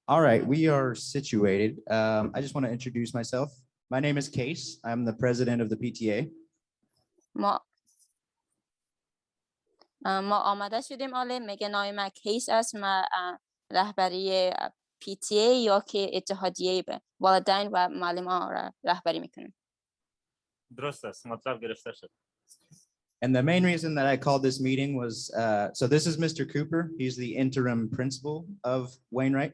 All right, we are situated. I just want to introduce myself. My name is Case. I'm the president of the PTA. ما آماده شدیم آله میگه نام من کیس است. ما رهبری PTA یا که اتحادیه والدین و معلمان را رهبری میکنیم. درست است، مطلب گرفته شد. And the main reason that I called this meeting was, so this is Mr. Cooper. He's the interim principal of Wainwright.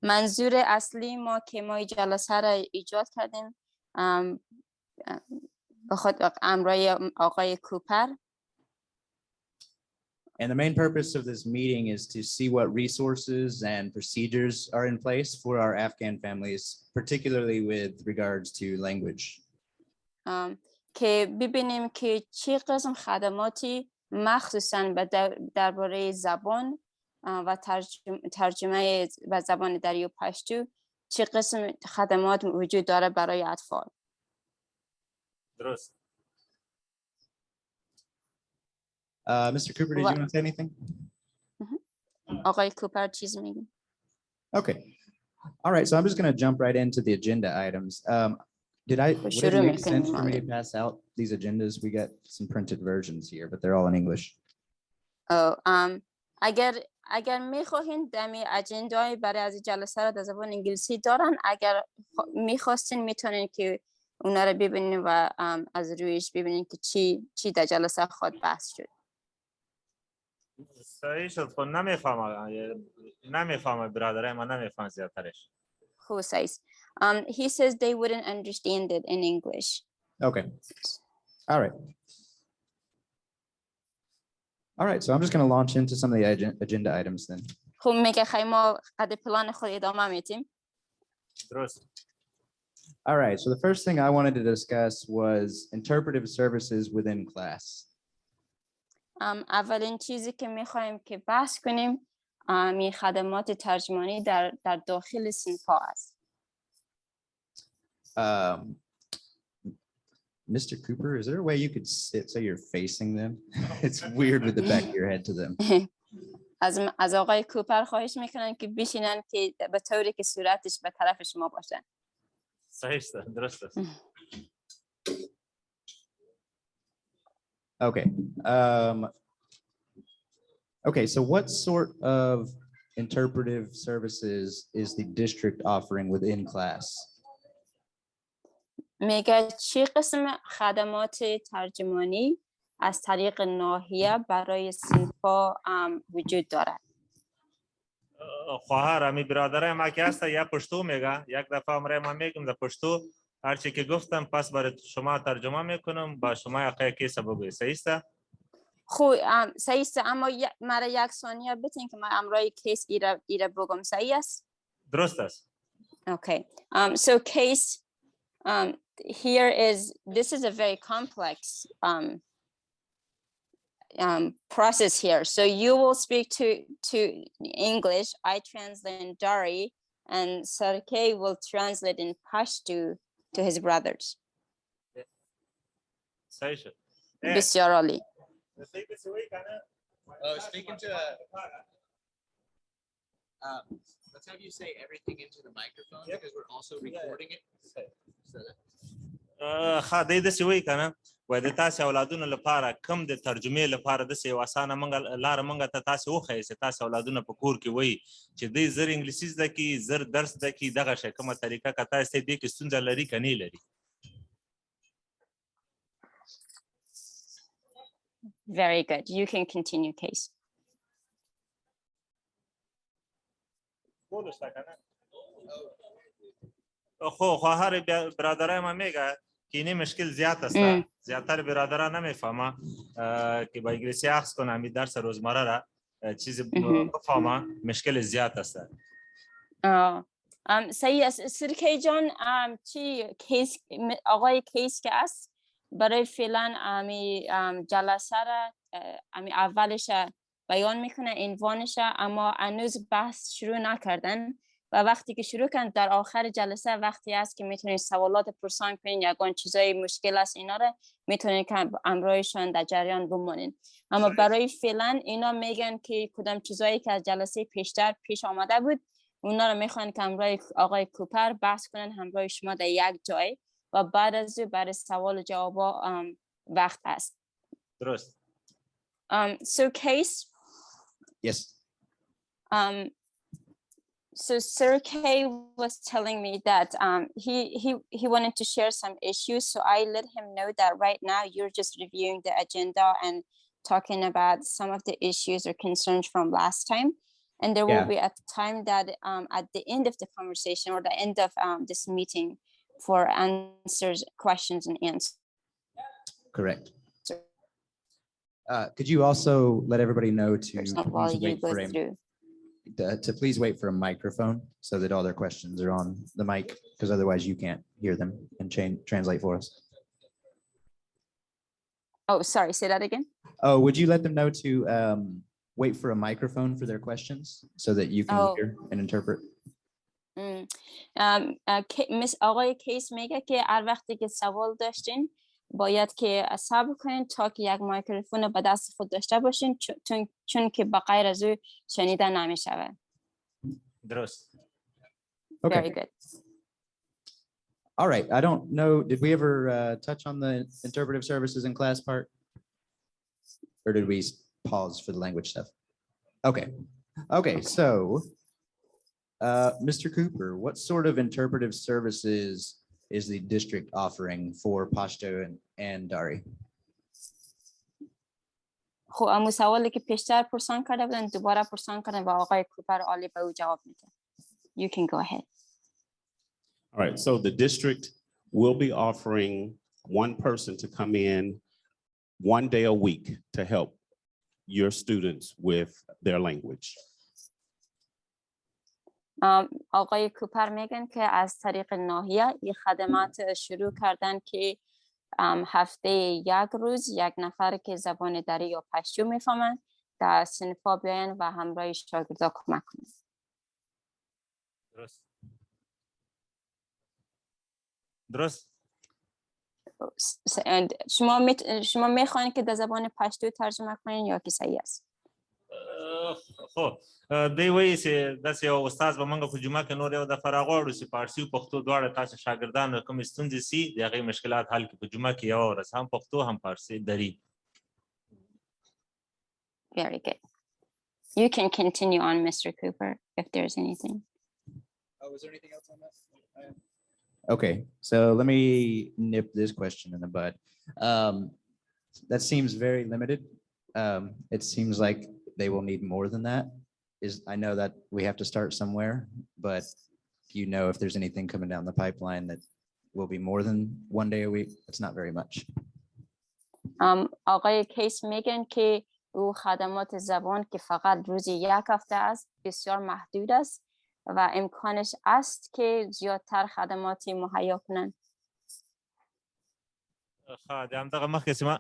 منظور اصلی ما که ما جلسه را ایجاد کردیم به خاطر امرای آقای کوپر. And the main purpose of this meeting is to see what resources and procedures are in place for our Afghan families, particularly with regards to language. که ببینیم که چه قسم خدماتی مخصوصاً درباره زبان و ترجمه و زبان دری و پشتو چه قسم خدمات وجود داره برای اطفال. درست. Mr. Cooper, did you want to say anything? آقای کوپر چیز میگه. Okay. All right, so I'm just going to jump right into the agenda items. Would it make sense for me to pass out these agendas? We got some printed versions here, but they're all in English. اگر میخواهین دمی اجندای برای از جلسه را در زبان انگلیسی دارن، اگر میخواستین میتونین که اونا رو ببینین و از رویش ببینین که چی در جلسه خود بحث شد. صحیح شد. خب نمیفهمه برادرای ما، نمیفهمه زیادترش. Who says? He says they wouldn't understand it in English. Okay. All right. All right, so I'm just going to launch into some of the agenda items then. خب میگه خیلی ما قد پلان خود ادامه میدیم. درست. All right, so the first thing I wanted to discuss was interpretive services within class. اولین چیزی که میخوایم که بحث کنیم می خدمات ترجمانی در داخل صنف‌ها است. Mr. Cooper, is there a way you could sit so you're facing them? It's weird with the back of your head to them. از آقای کوپر خواهش میکنن که بشینن که به طوری که صورتش به طرف شما باشه. صحیح است، درست است. Okay. Okay, so what sort of interpretive services is the district offering within class? میگه چه قسم خدمات ترجمانی از طریق ناحیه برای صنف‌ها وجود دارد؟ خواهر امی برادرای ما که هست یا پشتو میگه، یک دفعه امره ما میگم در پشتو هرچی که گفتم پس برای شما ترجمه میکنم با شما یقه کیسه بگوی. صحیح است؟ خوب صحیح است، اما مرا یک ثانیه بتین که من امرای کیس ایره بگم. صحیح است؟ درست است. Okay. So case here this is a very complex process here. So you will speak to English, I translate in Dari, and Sarkey will translate in Pashto to his brothers. بسیار عالی. Speaking to let's have you say everything into the microphone because we're also recording it. خدای د سوي کنه و د تاسو اولادونو لپاره کم د ترجمه لپاره د سی واسانه منګ لار منګ ته تاسو وخی چې تاسو اولادونو په کور کې وای چې د زر انګلیسي زده کی زر درس د کی دغه شی کومه طریقه کته است د کې ستونزه لري کني لري. Very good. You can continue, Case. خو خواهر برادرای ما میگه که این مشکل زیاد است. زیادتر برادران نمیفهمه که با انگلیسی عکس کنه می درس روزمره را چیزی بفهمه مشکل زیاد است. صحیح است. سرکی جان چی کیس آقای کیس که است برای فعلا امی جلسه را امی اولش بیان میکنه عنوانش، اما هنوز بحث شروع نکردن و وقتی که شروع کردن در آخر جلسه وقتی هست که میتونید سوالات پرسان کنین یگان چیزای مشکل است اینا رو میتونید که همراهشان در جریان بمونین. اما برای فعلا اینا میگن که کدام چیزایی که از جلسه پیشتر پیش آمده بود اونا رو میخوان که همراه آقای کوپر بحث کنن همراه شما در یک جای و بعد از برای سوال و جواب وقت است. درست. So Case. Yes. So Sir K was telling me that he wanted to share some issues. So I let him know that right now you're just reviewing the agenda and talking about some of the issues or concerns from last time. And there will be a time that at the end of the conversation or the end of this meeting for answers, questions and answers. Correct. Could you also let everybody know to please wait for a microphone so that all their questions are on the mic, because otherwise you can't hear them and translate for us. Oh, sorry, say that again. Oh, would you let them know to wait for a microphone for their questions so that you can hear and interpret? Miss آقای کیس میگه که هر وقتی که سوال داشتین باید که صبر کنین تا که یک میکروفون به دست خود داشته باشین چون که به غیر از او شنیده نمیشوه. درست. Okay. Very good. All right. I don't know. Did we ever touch on the interpretive services in class part? Or did we pause for the language stuff? Okay. Okay. So, Mr. Cooper, what sort of interpretive services is the district offering for Pashto and Dari? خب اما سوالی که پیشتر پرسان کرده بودن دوباره پرسان کردن و آقای کوپر عالی به او جواب میده. You can go ahead. All right, so the district will be offering one person to come in 1 day a week to help your students with their language. آقای کوپر میگن که از طریق ناحیه این خدمات شروع کردن که هفته یک روز یک نفر که زبان دری یا پشتو میفهمن در صنفا بیاین و همراه شاگردا کمک کنن. درست. درست. شما میخواین که در زبان پشتو ترجمه کنین یا که صحیح است؟ خب دی وایي چې داسې یو استاد به موږ په جمعه کې نور یو دفعه راغواړو چې فارسي او پښتو دواړه تاسو شاګردانو کوم ستونزې سي د هغې مشکلات حل کړي په جمعه کې یوه ورځ هم پښتو هم فارسي دري. Very good. You can continue on, Mr. Cooper, if there's anything. Oh, is there anything else on that? Okay, so let me nip this question in the bud. That seems very limited. It seems like they will need more than that. I know that we have to start somewhere, but do you know if there's anything coming down the pipeline that will be more than 1 day a week? It's not very much. آقای کیس میگن که او خدمات زبان که فقط روزی یک هفته است بسیار محدود است و امکانش است که زیادتر خدماتی مهیا کنند. خادم دغه مخکې ما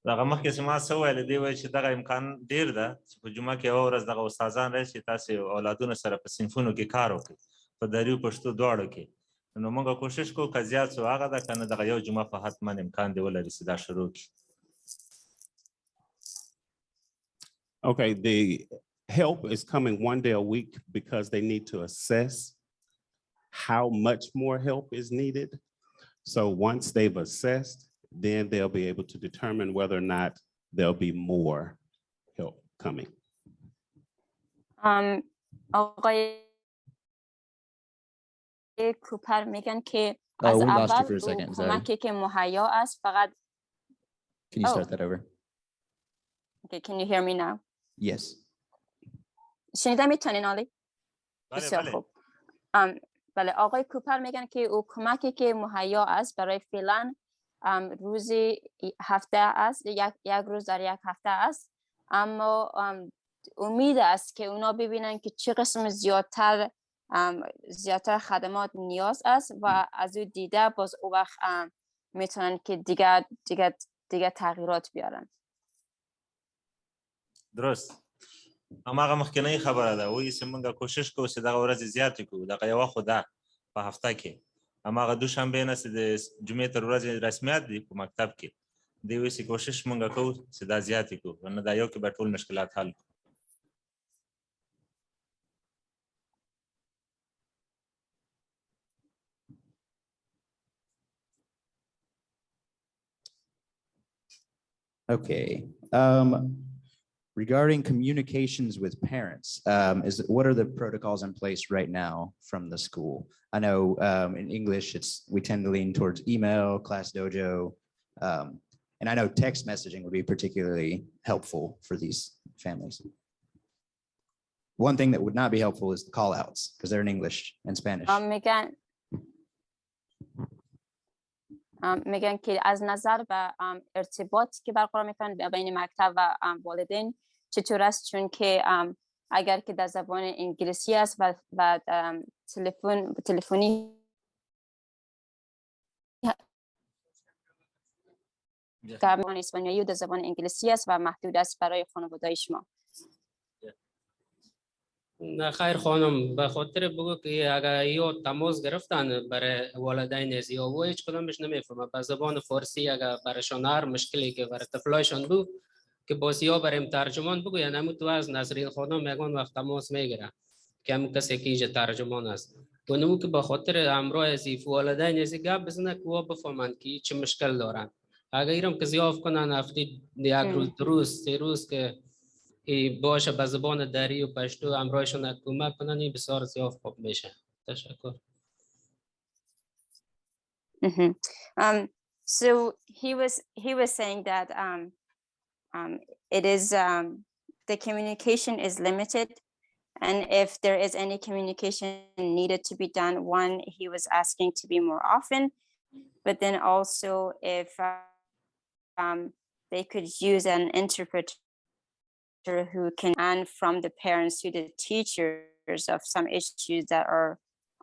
دغه مخکې چې ما څه ویل دی وایي چې دغه امکان ډېر ده چې په جمعه کې یوه ورځ دغه استادان راشي تاسې اولادونو سره په صنفونو کې کار وکړي په دري او پښتو دواړو کې نو موږ کوشش کوو که زیات څو هغه ده که نه دغه یو جمعه په حتما امکان دی ولري چې دا شروع کړي. Okay, the help is coming 1 day a week because they need to assess how much more help is needed. So once they've assessed, then they'll be able to determine whether or not there'll be more help coming. آقای کوپر میگن که از اول کمکی که مهیا است فقط. Can you start that over? Okay, can you hear me now? Yes. شنیده میتونین عالی؟ بله بسیار خوب. بله آقای کوپر میگن که او کمکی که مهیا است برای فعلا روزی هفته است یک روز در یک هفته است اما امید است که اونا ببینن که چه قسم زیادتر خدمات نیاز است و از او دیده باز او وقت میتونن که دیگه تغییرات بیارن. درست. هماغه مخکنی خبره ده وایي چې موږ کوشش کوو چې دغه ورځې زیاتې کړو دغه یوه خو ده په هفته کې هماغه دوشنبې نه چې د جمعې تر ورځې رسمیات دي په مکتب کې دی وایي چې کوشش موږ کوو چې دا زیاتې کړو ورنه دا یو کې به ټول مشکلات حل کړو. Okay. Regarding communications with parents, what are the protocols in place right now from the school? I know in English, we tend to lean towards email, class dojo, and I know text messaging would be particularly helpful for these families. One thing that would not be helpful is the call outs because they're in English and Spanish. میگن که از نظر و ارتباط که برقرار میکنن بین مکتب و والدین چطور است چون که اگر که در زبان انگلیسی است و تلفنی زبان اسپانیایی در زبان انگلیسی است و محدود است برای خانواده شما. نه خیر خانم به خاطر بگو که اگر یا تماس گرفتن برای والدین از یا و هیچ کدامش نمیفهمه به زبان فارسی اگر برایشان هر مشکلی که برای طفلایشان بود که باسیا برایم ترجمان بگو یا نمو تو از نظرین خانم یگان وقت تماس میگیره که هم کسی که اینجا ترجمان است و نمو که به خاطر همراه از والدین از گپ بزنه که وا بفهمند که چه مشکل دارن اگر ایرم که زیاف کنن هفته یک روز دو روز سه روز که باشه به زبان دری و پشتو همراهشون کمک کنن این بسیار زیاد خوب میشه. تشکر. So he was saying that it is the communication is limited, and if there is any communication needed to be done, one he was asking to be more often, but then also if they could use an interpreter who can and from the parents to the teachers of some issues that are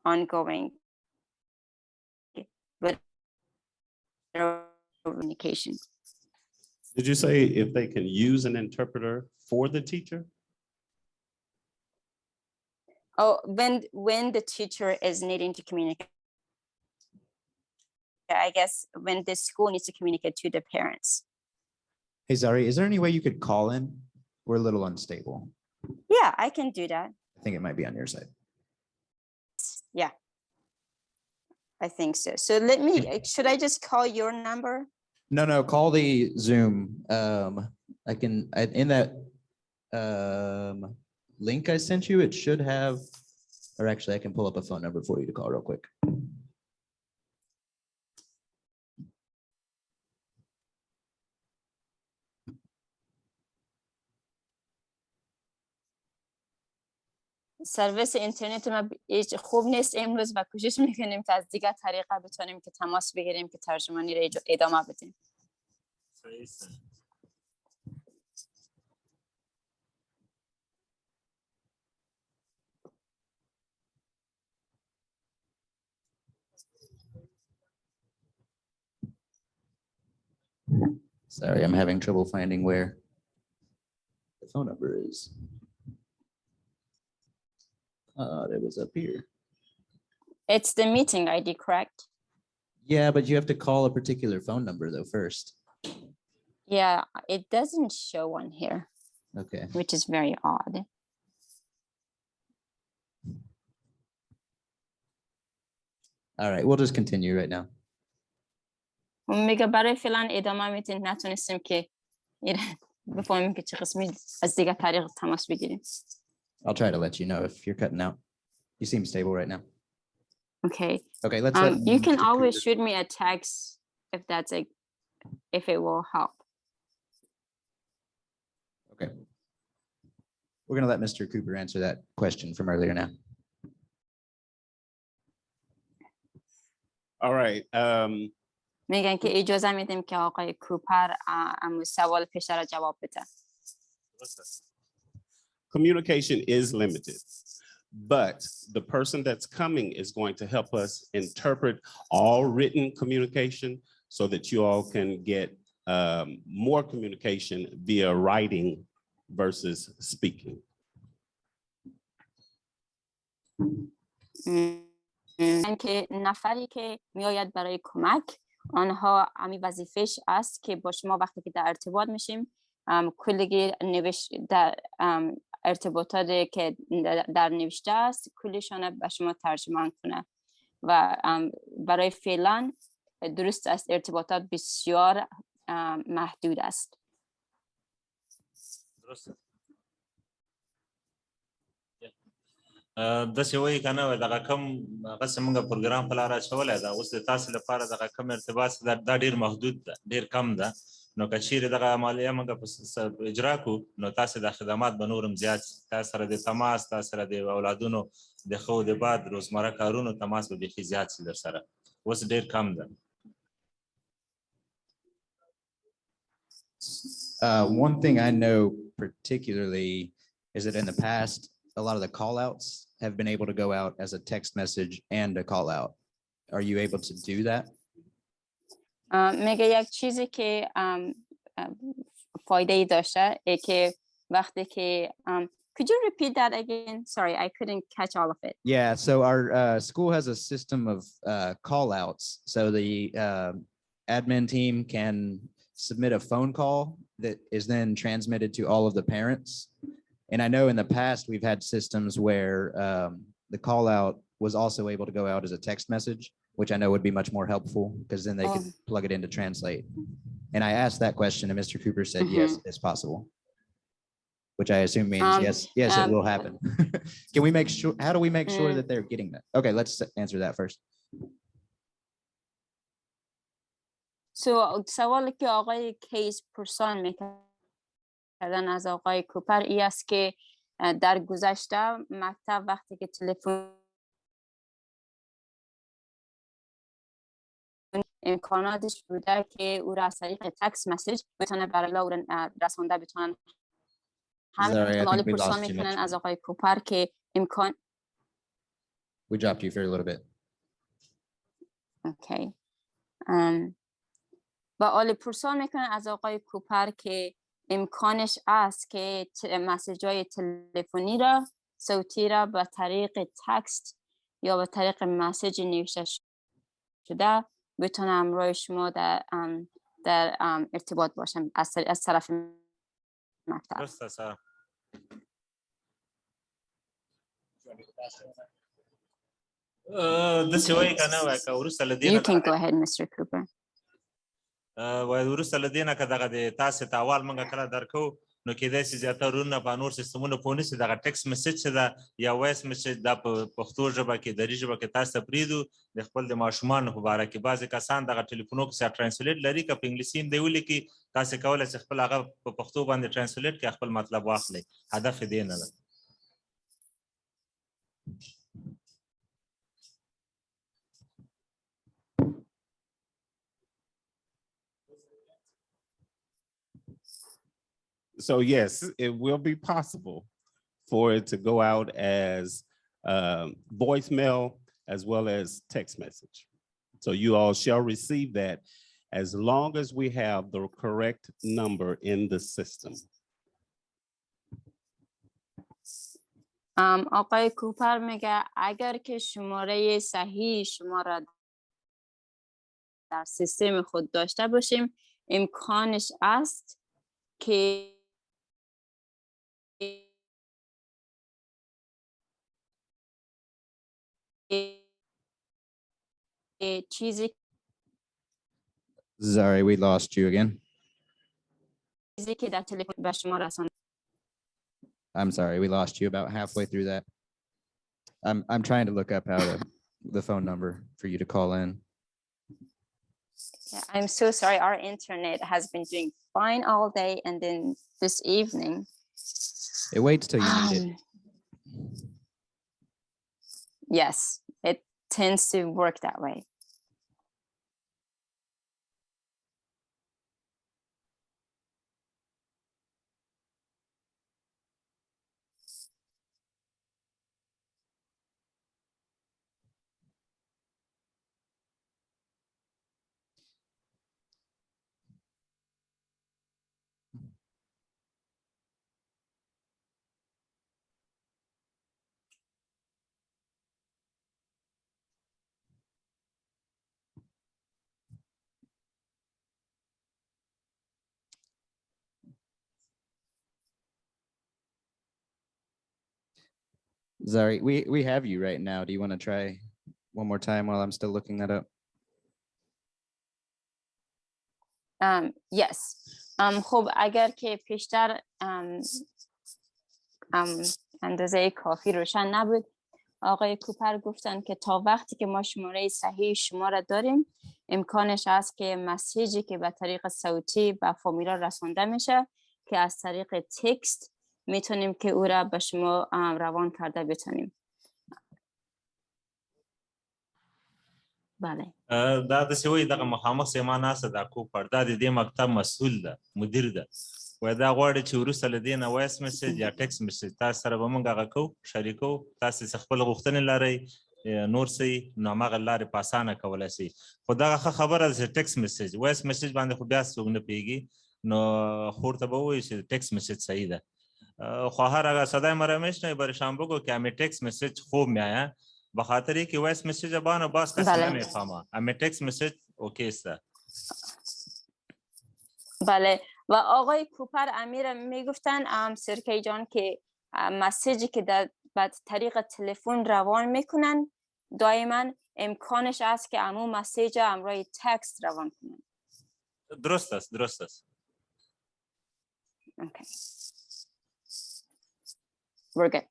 ongoing with communication. Did you say if they can use an interpreter for the teacher? Oh, when the teacher is needing to communicate, I guess when the school needs to communicate to the parents. Hey, Zari, is there any way you could call in? We're a little unstable. Yeah, I can do that. I think it might be on your side. Yeah, I think so. So should I just call your number? No, call the Zoom. In that link I sent you, it should have, or actually I can pull up a phone number for you to call real quick. سرویس اینترنت ما خوب نیست امروز و کوشش میکنیم که از دیگر طریقه بتونیم که تماس بگیریم که ترجمانی رو ادامه بدیم. Sorry, I'm having trouble finding where the phone number is. It was up here. It's the meeting ID, correct? Yeah, but you have to call a particular phone number though first. Yeah, it doesn't show one here. Okay. Which is very odd. All right, we'll just continue right now. میگه برای فعلا ادامه میتونیم نتونستیم که بفهمیم که چه قسمی از دیگه طریق تماس بگیریم. I'll try to let you know if you're cutting out. You seem stable right now. Okay. Okay, let's you can always shoot me a text if it will help. Okay. We're going to let Mr. Cooper answer that question from earlier now. All right. میگن که اجازه میدیم که آقای کوپر سوال پیش را جواب بده. Communication is limited, but the person that's coming is going to help us interpret all written communication so that you all can get more communication via writing versus speaking. اینکه نفری که میآید برای کمک آنها همین وظیفش است که با شما وقتی که در ارتباط میشیم کلی در ارتباطات که در نوشته است کلیشان به شما ترجمه کنه و برای فعلا درست است ارتباطات بسیار محدود است. درسته. داسې وایي که نه دغه کوم هغسې موږ پروګرام په لاره اچولی ده اوس د تاسې لپاره دغه کوم ارتباط دا ډېر محدود ده ډېر کم ده نو که چیرې دغه عملیه موږ په اجرا کړو نو تاسې د خدمات به نور هم زیات شي تاسو سره د تماس تاسو سره د اولادونو د ښه او د بد روزمره کارونو تماس به بیخي زیات شي در سره اوس ډېر کم ده. One thing I know particularly is that in the past, a lot of the call outs have been able to go out as a text message and a call out. Are you able to do that? میگه یک چیزی که فایده ای داشته که وقتی که could you repeat that again? Sorry, I couldn't catch all of it. Yeah, so our school has a system of call outs. So the admin team can submit a phone call that is then transmitted to all of the parents. And I know in the past we've had systems where the call out was also able to go out as a text message, which I know would be much more helpful because then they could plug it in to translate. And I asked that question and Mr. Cooper said, yes, it's possible, which I assume means yes, it will happen. Can we make sure, how do we make sure that they're getting that? Okay, let's answer that first. So سوالی که آقای کیس پرسان میکردن از آقای کوپر ای است که در گذشته مکتب وقتی که تلفن امکاناتش بوده که او را از طریق تکس مسیج بتونه برای او رسانده بتونن همین حالی پرسان میکنن از آقای کوپر که امکان We dropped you for a little bit. Okay. و حالی پرسان میکنن از آقای کوپر که امکانش است که مسیج های تلفنی را صوتی را به طریق تکست یا به طریق مسیج نوشته شده بتونه همراه شما در ارتباط باشم از طرف مکتب. You can go ahead, Mr. Cooper. وروسته له دې نه که دغه د تاسې ته اول موږ کله درکو نو کېدای شي زیاترونه په نور سیستمونو پوه نه شي دغه ټکس میسج چې ده یا وایس میسج دا په پښتو ژبه کې دري ژبه کې تاسو ته پرېږدو د خپل د ماشومانو په باره کې بعضې کسان دغه ټلیفونو کې ټرانسلیټ لري که په انګلیسي هم دی ولیکي تاسې کولی شئ خپل هغه په پښتو باندې ټرانسلیټ کړئ خپل مطلب واخلئ هدف یې دې نه ده. So yes, it will be possible for it to go out as voicemail as well as text message. So you all shall receive that as long as we have the correct number in the system. آقای کوپر میگه اگر که شماره صحیح شما را در سیستم خود داشته باشیم امکانش است که چیزی Sorry, we lost you again. چیزی که در تلفن به شما رسانده. I'm sorry, we lost you about halfway through that. I'm trying to look up how to the phone number for you to call in. Yeah, I'm so sorry. Our internet has been doing fine all day, and then this evening. It waits till you need it. Yes, it tends to work that way. Zari, we have you right now. Do you want to try one more time while I'm still looking that up? Yes. خب اگر که پیشتر اندازه کافی روشن نبود، آقای کوپر گفتن که تا وقتی که ما شماره صحیح شما را داریم امکانش هست که مسیجی که به طریق صوتی به فامیلا رسانده میشه که از طریق تکست میتونیم که او را به شما روان کرده بتونیم. بله. دا د سوي دغه مخامخ سیما ناسه دا کوپر دا د دې مکتب مسؤل ده، مدیر ده. وای دا غواړي چې وروسته له دې نه وایس میسج یا ټکس میسج تاسو سره به موږ هغه کوو، شریکو. تاسو چې خپل غوښتنې لرئ نور څه نو هماغه لارې په اسانه کولی شئ. خو دغه ښه خبره ده چې ټکس میسج، وایس میسج باندې خو بیا څوک نه پوهېږي، نو خور ته به ووایي چې ټکس میسج صحیح ده. خواهر اگر صدای مرا میشنوی برشان بگو که همین ټکس میسج خوب میآید، به خاطر اینکه وایس میسج بانو باز کسی نمیفهمه. همین ټکس میسج اوکی است. بله. و آقای کوپر امیر میگفتن سرکی جان که مسیجی که در طریق تلفن روان میکنن دائما امکانش است که امو مسیج امروی تکست روان کنن. درست است، درست است. Okay. We're good.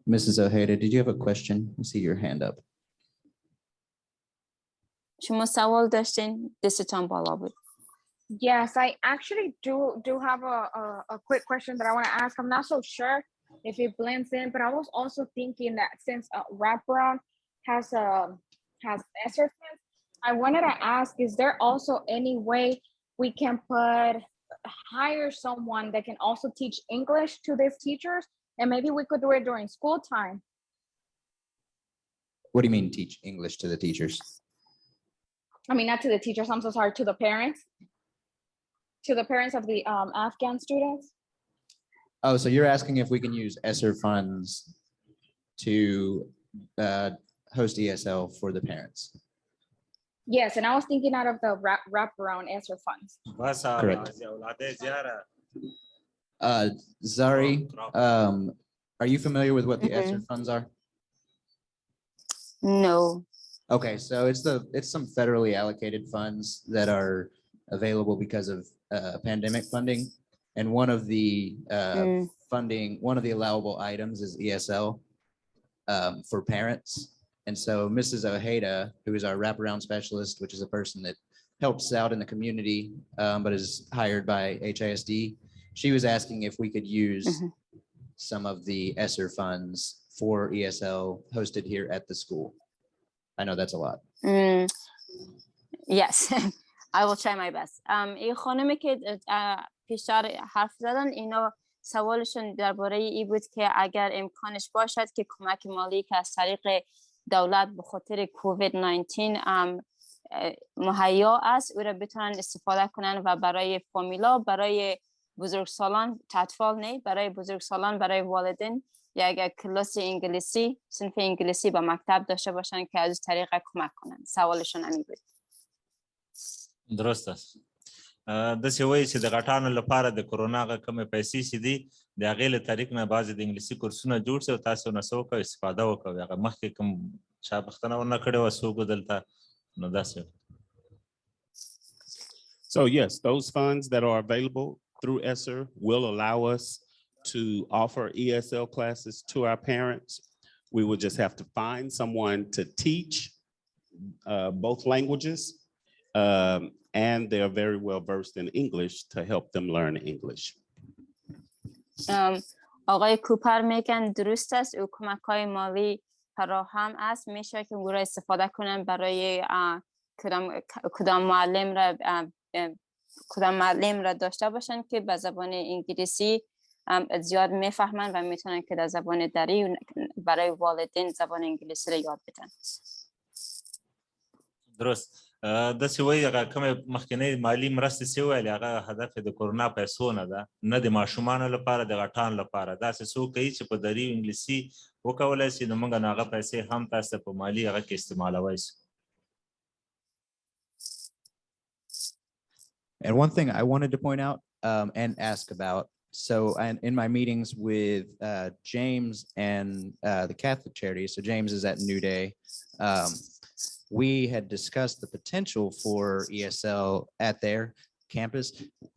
Mrs. Ojeda, did you have a question? I see your hand up. شما سوال داشتین؟ دستتان بالا بود. Yes, I actually do have a quick question that I want to ask. I'm not so sure if it blends in, but I was also thinking that since wraparound has ESSER funds, I wanted to ask: is there also any way we can hire someone that can also teach English to these teachers, and maybe we could do it during school time? What do you mean teach English to the teachers? I mean, not to the teachers, I'm so sorry, to the parents. To the parents of the Afghan students. Oh, so you're asking if we can use ESSER funds to host ESL for the parents? Yes, and I was thinking out of the wraparound ESSER funds. Correct. Zari, are you familiar with what the ESSER funds are? No. Okay, so it's some federally allocated funds that are available because of pandemic funding, and one of the one of the allowable items is ESL for parents. And so Mrs. Ojeda, who is our wraparound specialist, which is a person that helps out in the community but is hired by HISD, she was asking if we could use some of the ESSER funds for ESL hosted here at the school. I know that's a lot. Yes. I will try my best. این خانمی که پیشتر حرف زدن اینا سوالشون درباره ای بود که اگر امکانش باشد که کمک مالی که از طریق دولت به خاطر کووید 19 مهیا است او را بتونن استفاده کنن و برای فامیلا، برای بزرگسالان، اطفال نه، برای بزرگسالان، برای والدین یک کلاس انگلیسی، صنف انگلیسی به مکتب داشته باشن که از طریق کمک کنن. سوالشون همین بود. درست است. داسې وایي چې د غټانو لپاره د کرونا هغه کومې پیسې چې دي د هغې له طریق نه بعضې د انګلیسي کورسونه جوړ شي او تاسو نه څه وکړئ استفاده وکړئ. هغه مخکې کوم چا پوښتنه ونه کړې وه څوک دلته نو داسې. So yes, those funds that are available through ESSER will allow us to offer ESL classes to our parents. We will just have to find someone to teach both languages. And they are very well versed in English to help them learn English. آقای کوپر میگن درست است او کمک‌های مالی فراهم است میشه که او را استفاده کنن برای کدام معلم را داشته باشن که به زبان انگلیسی زیاد میفهمن و میتونن که در زبان دری برای والدین زبان انگلیسی را یاد بدن. درست. داسې وایي هغه کومې مخکینۍ مالي مرستې چې وویلې هغه هدف د کرونا پیسو نه ده، نه د ماشومانو لپاره، د غټانو لپاره. داسې څوک کوي چې په دري انګلیسي وکولی شي نو موږ نو هغه پیسې هم تاسو ته په مالي هغه کې استعمالوی شو. And one thing I wanted to point out and ask about So and in my meetings with James and the Catholic Charities, so James is at New Day, we had discussed the potential for ESL at their campus.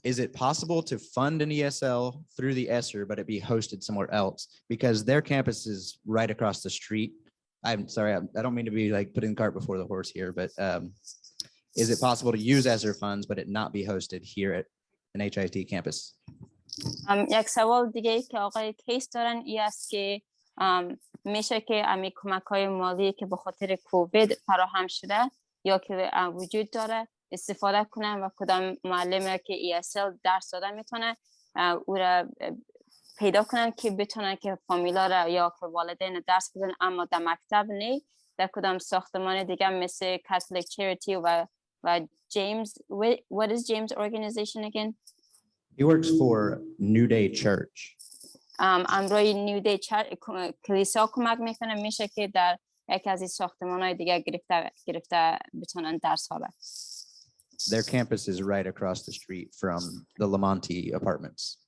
Is it possible to fund an ESL through the ESSER, but it be hosted somewhere else? Because their campus is right across the street. I'm sorry, I don't mean to be like putting the cart before the horse here, but is it possible to use ESSER funds, but it not be hosted here at an HIT campus? یک سوال دیگه که آقای کیس دارن این است که میشه که امی کمک‌های مالی که به خاطر کووید فراهم شده یا که وجود داره استفاده کنن و کدام معلم که ESL درس داده میتونه او را پیدا کنن که بتونن که فامیلا را یا که والدین درس بدن اما در مکتب نه در کدام ساختمان دیگه مثل Catholic Charity و James. What is James organization again? He works for New Day Church. امروی نیو دی کلیسا کمک میکنه میشه که در یکی از این ساختمان‌های دیگه گرفته بتونن درس ها. Their campus is right across the street from the Lamonti apartments.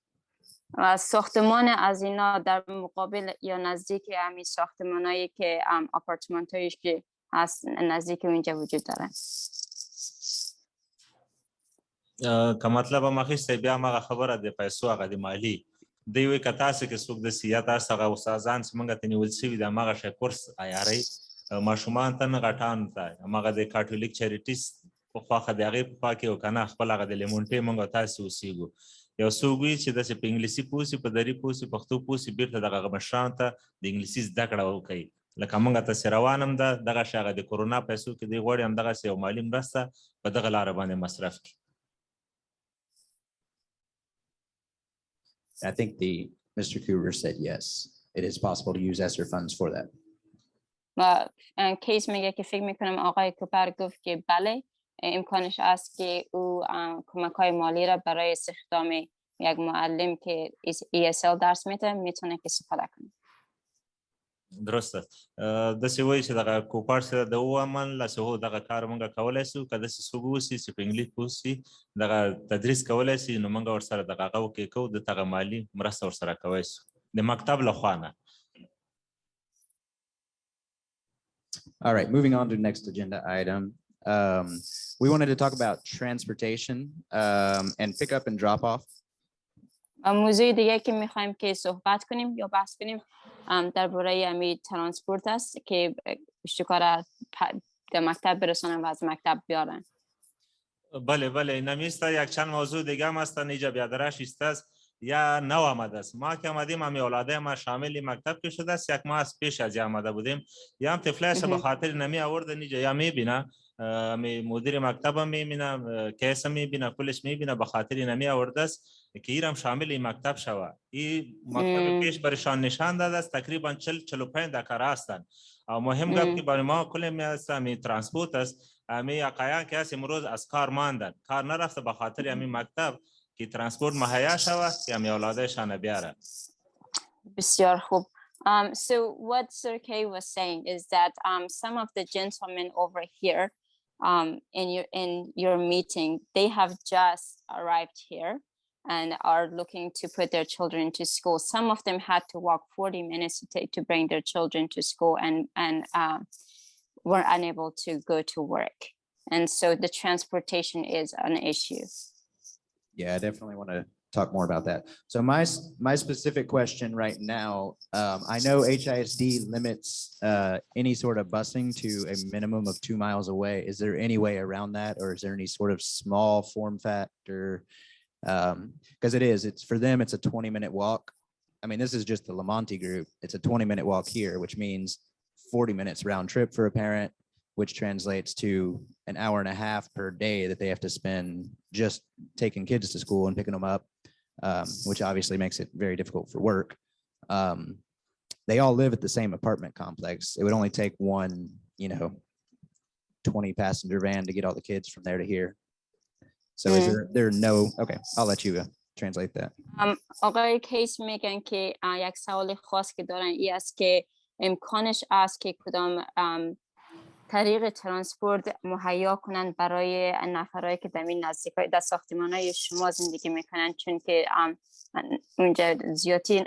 ساختمان از اینا در مقابل یا نزدیک همین ساختمان‌هایی که آپارتمان‌هایش که هست نزدیک اونجا وجود داره. که مطلب هم اخیسته بیا مغه خبره د پیسو هغه د مالی دی وی که تاسو کې څوک د سیاست تاسو هغه استادان چې موږ ته نیول شوي د مغه شي کورس عیاري ماشومان ته نه غټان ته مغه د کاتولیک چریټیز په خواخه د هغې په خوا کې او که نه خپل هغه د لیمونټې موږ تاسو اوسیږو یو څوک وي چې داسې په انګلیسي پوه سي په دري پوه سي پښتو پوه سي بیرته دغه مشرانو ته د انګلیسي زده کړه وکړي لکه موږ ته روان هم ده دغه شی هغه د کورونا پیسو کې دی غواړي همدغسې یو مالي مرسته په دغه لاره باندې مصرف کړي. I think Mr. Kruger said yes, it is possible to use ESSER funds for that. و کیس میگه که فکر میکنم آقای کوپر گفت که بله امکانش است که او کمک‌های مالی را برای استخدام یک معلم که ESL درس میده میتونه که استفاده کنه. درسته داسې وایي چې دغه کوپر سره د ومن لاسه هو دغه کار موږ کولی سو که داسې څوک اوسي چې په انګلیس پوه سي دغه تدریس کولی سي نو موږ ورسره دغه هغه وکړو کوو د دغه مالي مرسته ورسره کوی سو د مکتب له خوا نه. All right, moving on to the next agenda item. We wanted to talk about transportation and pick up and drop off. موضوع دیگه که میخوایم که صحبت کنیم یا بحث کنیم درباره همین ترانسپورت است که اشتکار در مکتب برسانن و از مکتب بیارن. بله نمیسته یک چند موضوع دیگه هم هستن اینجا بیادرش است یا نو آمده است. ما که آمدیم همی اولاده ما شامل مکتب که شده است یک ماه از پیش از آمده بودیم یا هم طفلش به خاطر نمی آورد اینجا یا میبینه مدیر مکتب هم میبینه کیس هم میبینه کلش میبینه به خاطر نمی آورده است که ایرم شامل مکتب شوه. این مکتب پیش برشان نشان داده است تقریبا 40-45 دقیقه هستند. و مهم گفت که برای ما کل می است همی ترانسپورت است همی اقایان که هست امروز از کار ماندن کار نرفته به خاطر همی مکتب که ترانسپورت مهیا شوه که همی اولادشان بیاره. بسیار خوب. So what Sir Kay was saying is that some of the gentlemen over here in your meeting, they have just arrived here and are looking to put their children to school. Some of them had to walk 40 minutes to bring their children to school and were unable to go to work. And so the transportation is an issue. Yeah, I definitely want to talk more about that. So my specific question right now, I know HISD limits any sort of busing to a minimum of 2 miles away. Is there any way around that, or is there any sort of small form factor? Because it's for them, it's a 20-minute walk. I mean, this is just the Lamonti group. It's a 20-minute walk here, which means 40 minutes round trip for a parent, which translates to an hour and a half per day that they have to spend just taking kids to school and picking them up, which obviously makes it very difficult for work. They all live at the same apartment complex. It would only take one, 20-passenger van to get all the kids from there to here. So is there no, okay, I'll let you translate that. آقای کیس میگن که یک سوال خاص که دارن این است که امکانش است که کدام طریق ترانسپورت مهیا کنن برای نفرایی که در نزدیکای در ساختمان‌های شما زندگی میکنن، چون که اونجا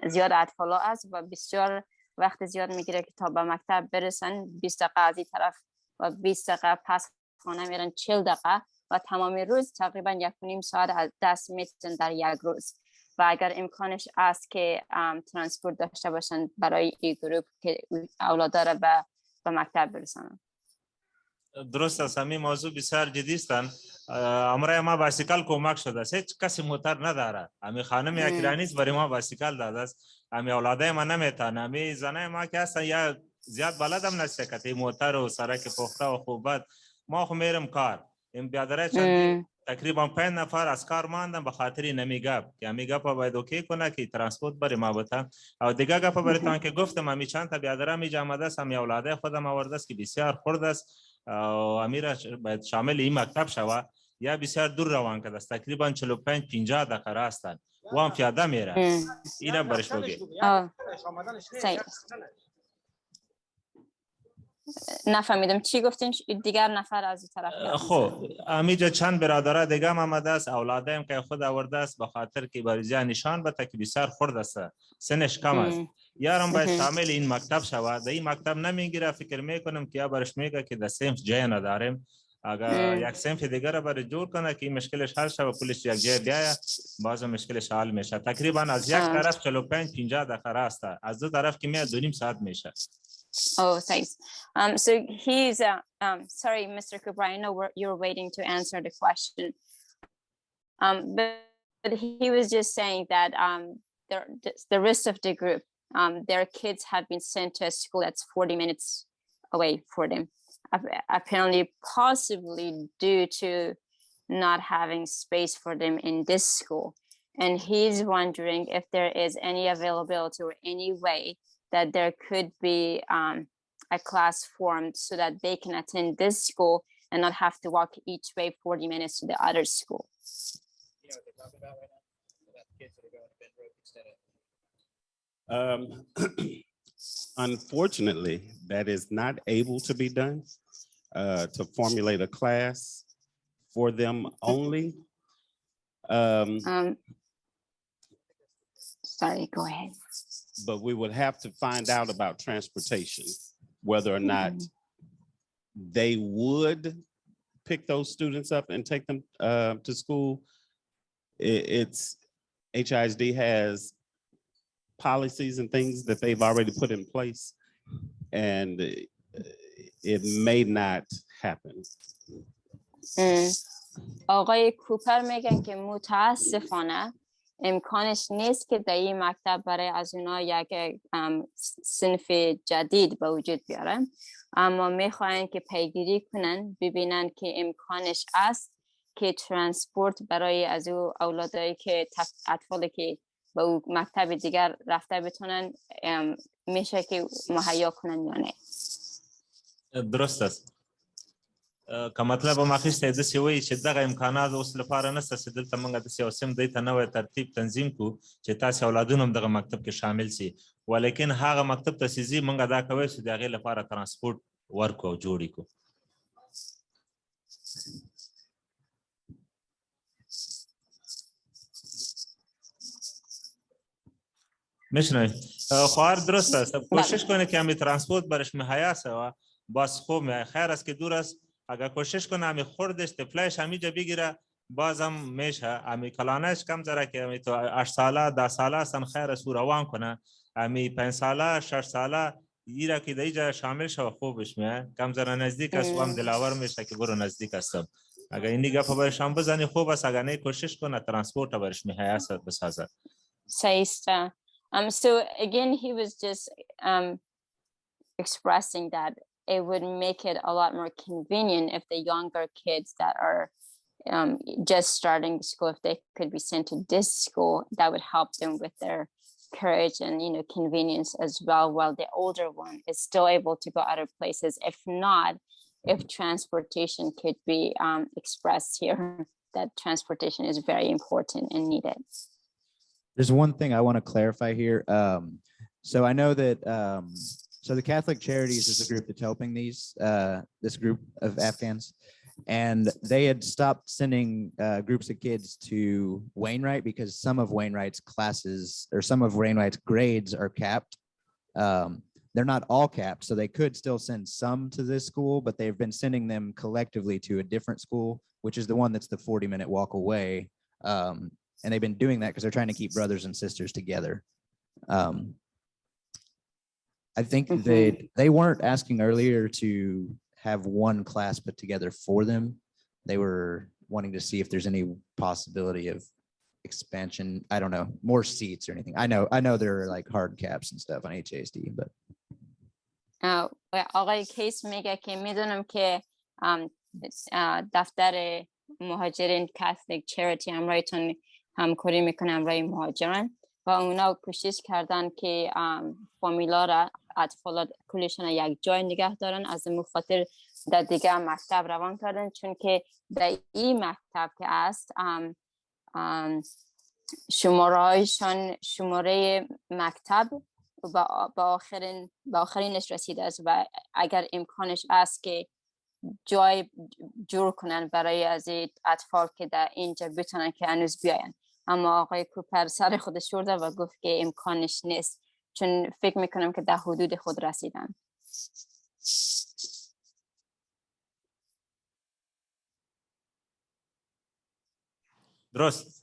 زیاد اطفال است و بسیار وقت زیاد میگیره که تا به مکتب برسن. 20 دقیقه از این طرف و 20 دقیقه پس خانه میرن، 40 دقیقه و تمام روز تقریبا 1.5 ساعت از دست میتن در یک روز. و اگر امکانش است که ترانسپورت داشته باشن برای این گروه که اولاد داره به مکتب برسن. درست است، همین موضوع بسیار جدی است. امروز ما بایسیکل کمک شده است، هیچ کسی موتر نداره. همین خانم اکرانی است برای ما بایسیکل داده است. همین اولادای ما نمیتونه، همین زنای ما که هستن یا زیاد بلدم نیست که موتر و سرک پخته و خوبت. ما خو میرم کار. این بیادره چند تقریبا 5 نفر از کار ماندن به خاطر نمی گپ که می گپ باید اوکی کنه که ترانسپورت برای ما بتن. او دیگه گپ براتون که گفتم می چند تا بیادره می جمع است، می اولادای خودم آورده است که بسیار خرد است و امیر باید شامل این مکتب شوه یا بسیار دور روان کرده است، تقریبا 45-50 دقیقه راستن و هم پیاده میره. اینا برش بگی. نفهمیدم چی گفتین. دیگر نفر از این طرف. خب امیجا چند برادره دیگه هم آمده است، اولاده هم که خود آورده است به خاطر که بریزی نشان بده که بسیار خرد است، سنش کم است. یارم باید شامل این مکتب شود. در این مکتب نمیگیره، فکر میکنم که یا برش میگه که در صنف جای نداریم، اگر یک صنف دیگر را برای جور کنه که این مشکلش حل شود، پولش یک جای بیایه، باز مشکلش حل میشه. تقریبا از یک طرف 45-50 دقیقه است، از دو طرف که میاد 2.5 ساعت میشه. Oh, thanks. So he's sorry, Mr. Cooper, I know you're waiting to answer the question. But he was just saying that the rest of the group, their kids have been sent to a school that's 40 minutes away for them, apparently possibly due to not having space for them in this school. And he's wondering if there is any availability or any way that there could be a class formed so that they can attend this school and not have to walk each way 40 minutes to the other school. You know what they're talking about right now? About the kids that are going to Benbrook instead of. Unfortunately, that is not able to be done, to formulate a class for them only. Sorry, go ahead. But we would have to find out about transportation, whether or not they would pick those students up and take them to school. It's HISD has policies and things that they've already put in place, and it may not happen. آقای کوپر میگن که متاسفانه امکانش نیست که در این مکتب برای از اونا یک صنف جدید به وجود بیارن، اما میخواین که پیگیری کنن ببینن که امکانش است که ترانسپورت برای از او اولادایی که اطفالی که به او مکتب دیگر رفته بتونن میشه که مهیا کنن یا نه. درست است. که مطلب ما خسته د سی وی چې دغه امکانات اوس لپاره نشته چې دلته موږ د سیاسم د تنوع ترتیب تنظیم کو چې تاسو اولادونه هم دغه مکتب کې شامل سي، ولیکن هغه مکتب ته سيزي موږ دا کوي چې دغه لپاره ترانسپورت ورکو او جوړی کو. میشنوی؟ خواهر درست است. کوشش کنه که همین ترانسپورت برش مهیا سوا، باز خوب خیر است که دور است. اگر کوشش کنه همی خوردش تفلش همیجا بگیره بازم میشه. همی کلانش کم زره که همی تو 8 ساله 10 ساله هستن خیر است روان کنه، همی 5 ساله 6 ساله ایره که دیجا شامل شو خوبش میه، کم زره نزدیک است و هم دلاور میشه که برو نزدیک هستم. اگر اینی گفت برش هم بزنی خوب است، اگر نه کوشش کنه ترانسپورت برش مهیا بسازه. صحیح. So again, he was just expressing that it would make it a lot more convenient if the younger kids that are just starting school, if they could be sent to this school, that would help them with their courage and, you know, convenience as well, while the older one is still able to go other places. If not, if transportation could be expressed here, that transportation is very important and needed. There's one thing I want to clarify here. So I know that So the Catholic Charities is a group that's helping this group of Afghans, and they had stopped sending groups of kids to Wainwright because some of Wainwright's classes or some of Wainwright's grades are capped. They're not all capped, so they could still send some to this school, but they've been sending them collectively to a different school, which is the one that's the 40-minute walk away. And they've been doing that because they're trying to keep brothers and sisters together. I think they weren't asking earlier to have one class put together for them. They were wanting to see if there's any possibility of expansion. I don't know, more seats or anything. I know there are like hard caps and stuff on HASD, but آقای کیس میگه که میدونم که دفتر مهاجرین کاتولیک چریتی همراهتون همکاری میکنه همراه مهاجران و اونا کوشش کردن که فامیلا را اطفال کلشون یک جای نگه دارن. از این خاطر در دیگه مکتب روان کردن، چون که در این مکتب که است شمارهایشان شماره مکتب با آخرینش رسیده است و اگر امکانش است که جای جور کنن برای از اطفال که در اینجا بتونن که هنوز بیاین، اما آقای کوپر سر خودش شورده و گفت که امکانش نیست، چون فکر میکنم که در حدود خود رسیدن. درست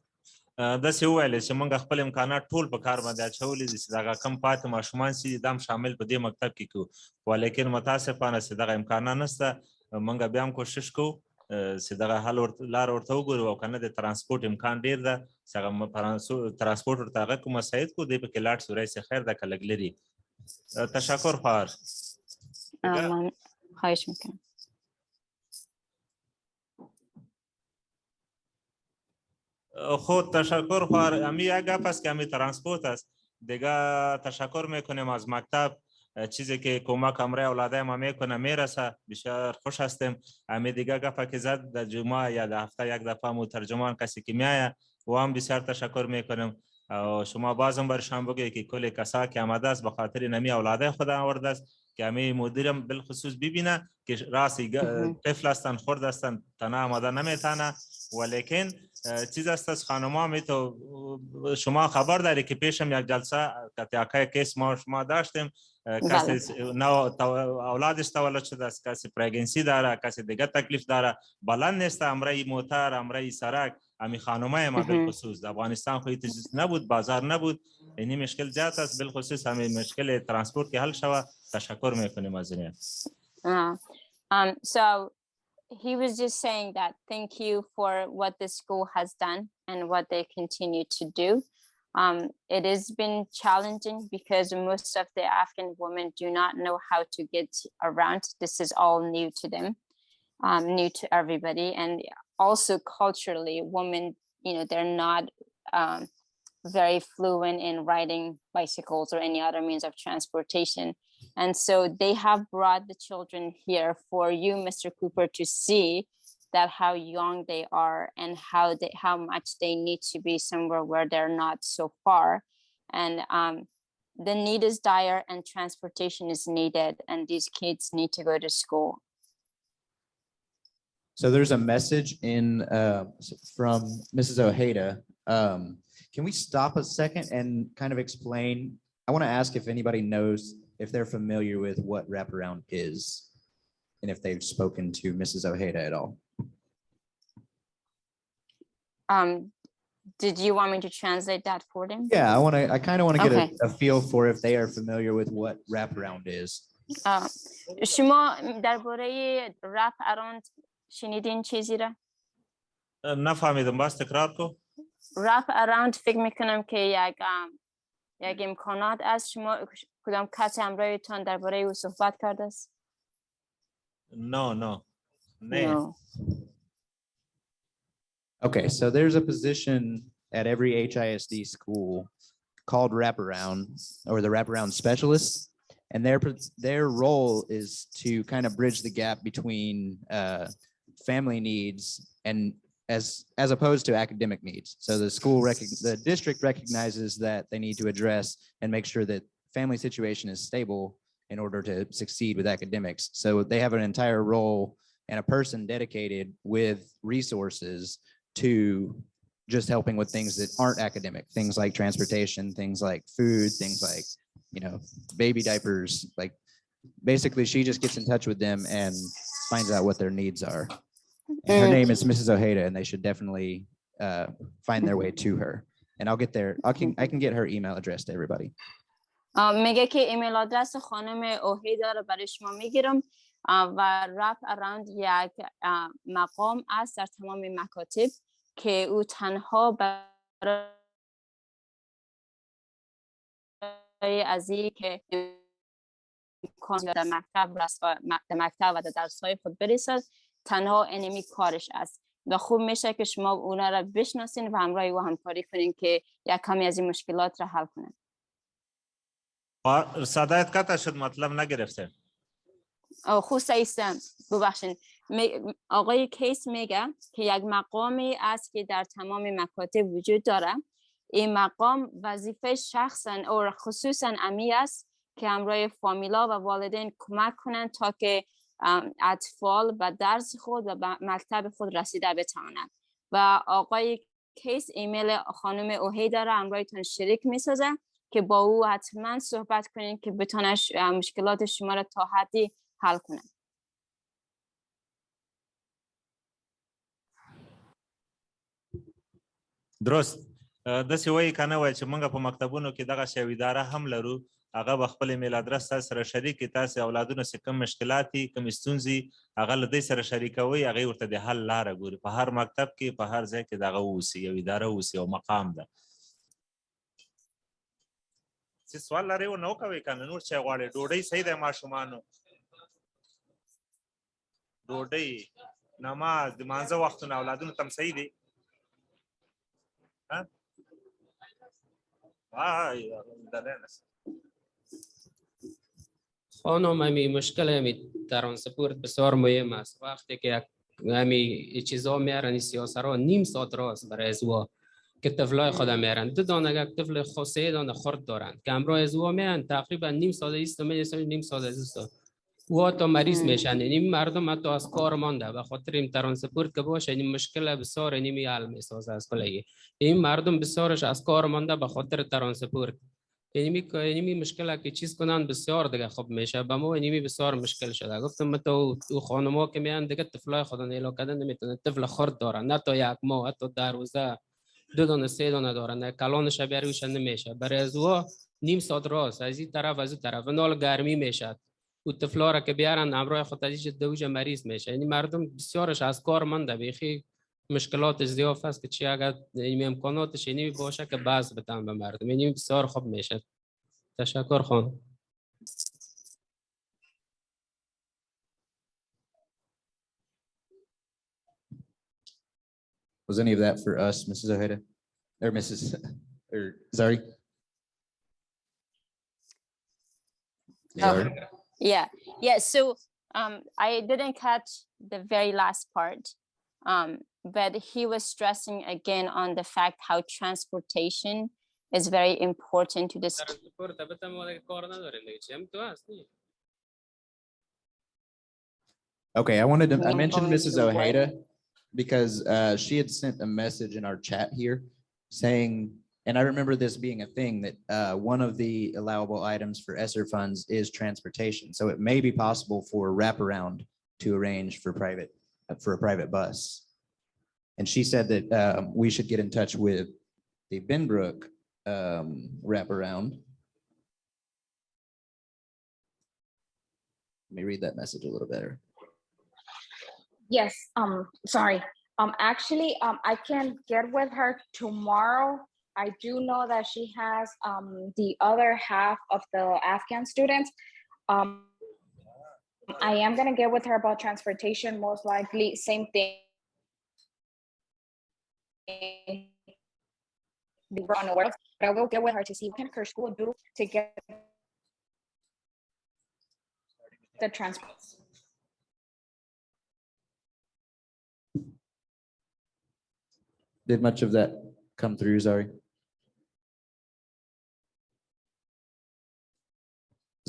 داسې وویل چې موږ خپل امکانات ټول په کار باندې اچولي دي چې دغه کم پاتې ماشومان چې دم شامل په دې مکتب کې کوو، ولیکن متاسفانه چې دغه امکانات نشته. موږ بیا هم کوشش کوو چې دغه حل لار ورته وګورو، او که نه د ترانسپورټ امکان ډېر ده چې هغه ترانسپورټ ورته هغه کوم مساعد کړو، دی پکې لاړ شو. رئیس خیر ده که لږ لرې. تشکر خواهر. من خواهش میکنم. خود تشکر خواهر. امی یک گپ است که امی ترانسپورت است دیگه. تشکر میکنیم از مکتب، چیزی که کمک امرای اولادای ما میکنه میرسه. بسیار خوش هستیم. امی دیگه گپ که زد در جمعه یا در هفته یک دفعه مترجمان کسی که میایه و هم بسیار تشکر میکنیم. شما بازم برشان بگید که کل کسا که آمده است به خاطر نمی اولادای خود آورده است که امی مدیرم بالخصوص ببینه که راستی طفل هستند، خرد هستند، تنها آمده نمیتونه. ولیکن چیز است از خانما می تو شما خبر داری که پیشم یک جلسه که کیس ما شما داشتیم، کسی اولادش تولد شده است، کسی پرگنسی داره، کسی دیگه تکلیف داره، بلند نیست امرای موتر، امرای سرک. امی خانمای ما بالخصوص در افغانستان خو چیز نبود، بازار نبود، این مشکل زیاد است. بالخصوص همین مشکل ترانسپورت که حل شود. تشکر میکنیم از این. So he was just saying that thank you for what the school has done and what they continue to do. It has been challenging because most of the Afghan women do not know how to get around. This is all new to them, new to everybody. And also culturally, women, they're not very fluent in riding bicycles or any other means of transportation. And so they have brought the children here for you, Mr. Cooper, to see that how young they are and how much they need to be somewhere where they're not so far. And the need is dire and transportation is needed, and these kids need to go to school. So there's a message from Mrs. Ojeda. Can we stop a second and kind of explain? I want to ask if anybody knows if they're familiar with what wraparound is and if they've spoken to Mrs. Ojeda at all. Did you want me to translate that for them? Yeah, I kind of want to get a feel for if they are familiar with what wraparound is. شما درباره رپ اراوند شنیدین چیزی را؟ نفهمیدم، باز تکرار کو. رپ اراوند فکر میکنم که یک امکانات است. شما کدام کسی همراهتان درباره او صحبت کرده است؟ No. Okay, so there's a position at every HISD school called wraparound or the wraparound specialist, and their role is to kind of bridge the gap between family needs and as opposed to academic needs. So the district recognizes that they need to address and make sure that family situation is stable in order to succeed with academics. So they have an entire role and a person dedicated with resources to just helping with things that aren't academic, things like transportation, things like food, things like, baby diapers. Like basically she just gets in touch with them and finds out what their needs are. And her name is Mrs. Ojeda, and they should definitely find their way to her. And I'll get there. I can get her email address to everybody. میگه که ایمیل آدرس خانم اوهیدا رو برای شما میگیرم و رپ اراوند یک مقام است در تمام مکاتب که او تنها برای از این که در مکتب و در درس‌های خود برسد تنها انمی کارش است و خوب میشه که شما اونا را بشناسین و همراه او همکاری کنین که یک کمی از این مشکلات را حل کنن. صدایت قطع شد، مطلب نگرفته. خوب سیستم ببخشین. آقای کیس میگه که یک مقامی است که در تمام مکاتب وجود داره. این مقام وظیفه شخصا و خصوصا امی است که همراه فامیلا و والدین کمک کنند تا که اطفال به درس خود و به مکتب خود رسیده بتوانند. و آقای کیس ایمیل خانم اوهیدا را همراهتون شریک میسازه که با او حتما صحبت کنید که بتونه مشکلات شما را تا حدی حل کنه. درست. داسې وایي که نه وایي چې موږ په مکتبونو کې دغه یو اداره هم لرو، هغه به خپل ایمیل ادرس تاسو سره شریک کړي. تاسې اولادونه چې کوم مشکلات دي، کوم ستونزې، هغه له دوی سره شریکوئ، هغې ورته د حل لاره ګوري. په هر مکتب کې، په هر ځای کې دغه واوسي، یو اداره واوسي، یو مقام ده. څه سوال لرئ ورنه وکوئ که نه نور چای غواړئ؟ ډوډۍ صحیح دی ماشومانو؟ ډوډۍ، نماز، د مانځه وختونه اولادونو ته هم صحیح دی؟ خانم همی مشکل همی ترانسپورت بسیار مهم است. وقتی که همی چیزا میارن سیاسرها نیم ساعت راست برای ازوا که طفلای خود میارن. 2 دانه یک طفل خود 3 دانه خرد دارن که همراه ازوا میان تقریبا نیم ساعت ایست میرسن، نیم ساعت ایست و تا مریض میشن. این مردم حتی از کار مانده به خاطر این ترانسپورت که باشه این مشکل بسیار اینمی حل میسازه از کلی. این مردم بسیارش از کار مانده به خاطر ترانسپورت. اینمی مشکل که چیز کنن بسیار دیگه خوب میشه. به ما اینمی بسیار مشکل شده. گفتم تو خانم‌ها که میان دیگه طفلای خود نیلو کردن نمیتونه. طفل خرد دارن، نه تا یک ماه، حتی 2 روزه 2 دانه 3 دانه دارن. کلانش بیاریش نمیشه. برای ازوا نیم ساعت راست از این طرف از اون طرف. نال گرمی میشه. و طفلا را که بیارن همراه خود ازش دوج مریض میشه. یعنی مردم بسیارش از کار مانده. بیخی مشکلات زیاد است که چی اگر این امکاناتش اینی باشه که باز بدن به مردم. یعنی بسیار خوب میشه. تشکر خانم. Was any of that for us, Mrs. Ojeda or Mrs. or Zari? Zari? Yeah. So I didn't catch the very last part, but he was stressing again on the fact how transportation is very important to this. Okay, I mentioned Mrs. Ojeda because she had sent a message in our chat here saying, and I remember this being a thing, that one of the allowable items for ESSER funds is transportation. So it may be possible for a wraparound to arrange for a private bus. And she said that we should get in touch with the Benbrook wraparound. Let me read that message a little better. Yes, sorry. Actually, I can get with her tomorrow. I do know that she has the other half of the Afghan students. I am gonna get with her about transportation, most likely same thing. On the world, but I will get with her to see what can her school do to get the transport. Did much of that come through, Zari?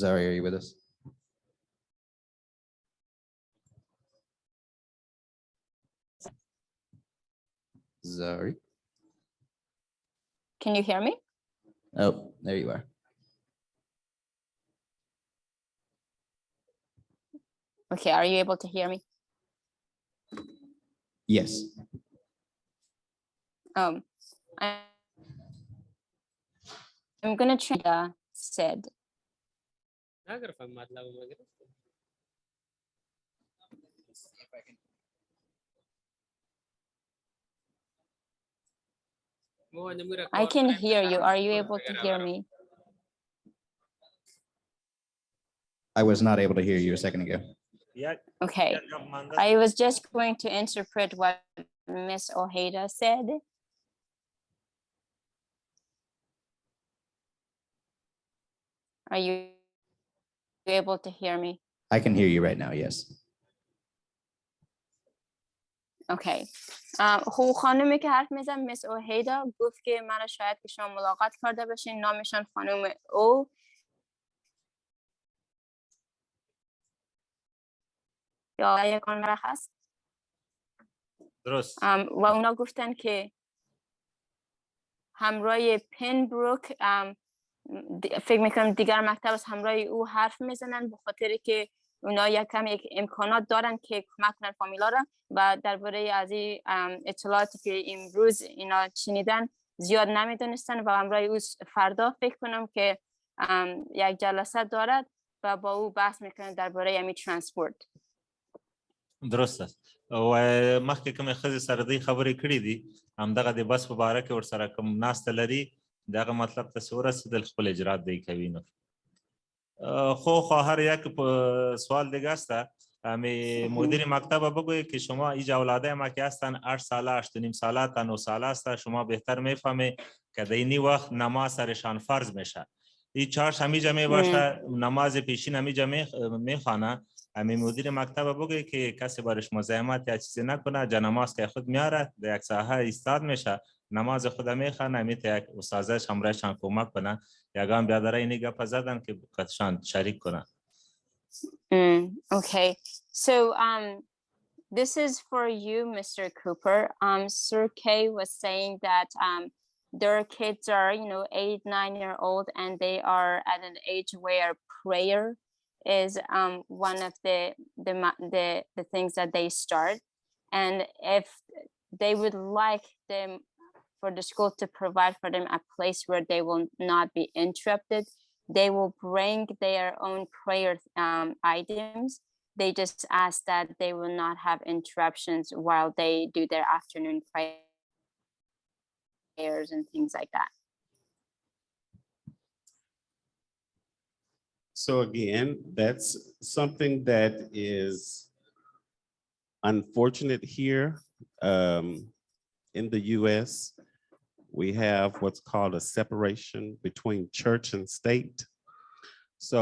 Zari, are you with us? Sorry. Can you hear me? Oh, there you are. Okay, are you able to hear me? Yes. I'm gonna try said. نگرفتم مطلب ما گرفتم. I can hear you. Are you able to hear me? I was not able to hear you a second ago. Okay. I was just going to interpret what Miss Ojeda said. Are you able to hear me? I can hear you right now, yes. Okay. خب خانومی که حرف میزن میس اوهیدا گفت که من شاید که شما ملاقات کرده باشین، نامشان خانم او یا یکان هست. درست. و اونا گفتن که همراه پنبروک فکر میکنم دیگر مکتب از همراه او حرف میزنن به خاطر که اونا یک امکانات دارن که کمک کنن فامیلا را و درباره از این اطلاعاتی که امروز اینا شنیدن زیاد نمیدونستن و همراه او فردا فکر کنم که یک جلسه دارد و با او بحث میکنن درباره همین ترانسپورت. درست است. او مخکې کومې ښځې سره دې خبرې کړې دي همدغه د بس په باره کې ورسره کوم ناسته لري دغه مطلب ته څه ورسېدل خپل اجرات دی کوي نو خو خواهر یک سوال دیگه است مدیر مکتب بگوید که شما اینجا اولاده ما که هستن 8 ساله 8.5 ساله تا 9 ساله است شما بهتر میفهمید که در این وقت نماز سرشان فرض میشه این چهارش همیجا میباشه نماز پیشین همیجا میخوانه همین مدیر مکتب بگه که کسی برش مزاحمت یا چیزی نکنه جا نماز که خود میاره در یک ساحه ایستاد میشه نماز خود میخوانه میته یک استادش همراهشان کمک کنه یگان بیادره اینی گپ زدن که کتشان شریک کنه. Okay, so this is for you, Mr. Cooper. Sir K was saying that their kids are 8, 9-year-old and they are at an age where prayer is one of the things that they start, and if they would like them for the school to provide for them a place where they will not be interrupted, they will bring their own prayer items. They just ask that they will not have interruptions while they do their afternoon prayers and things like that. So again, that's something that is unfortunate here. In the US, we have what's called a separation between church and state. So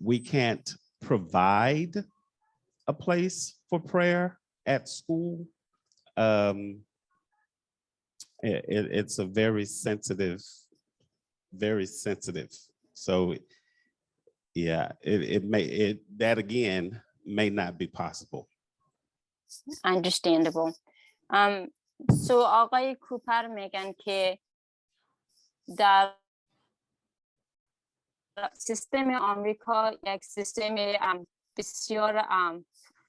we can't provide a place for prayer at school. It's a very sensitive. So yeah, that again may not be possible. Understandable. So آقای کوپر میگن که در سیستم آمریکا یک سیستم بسیار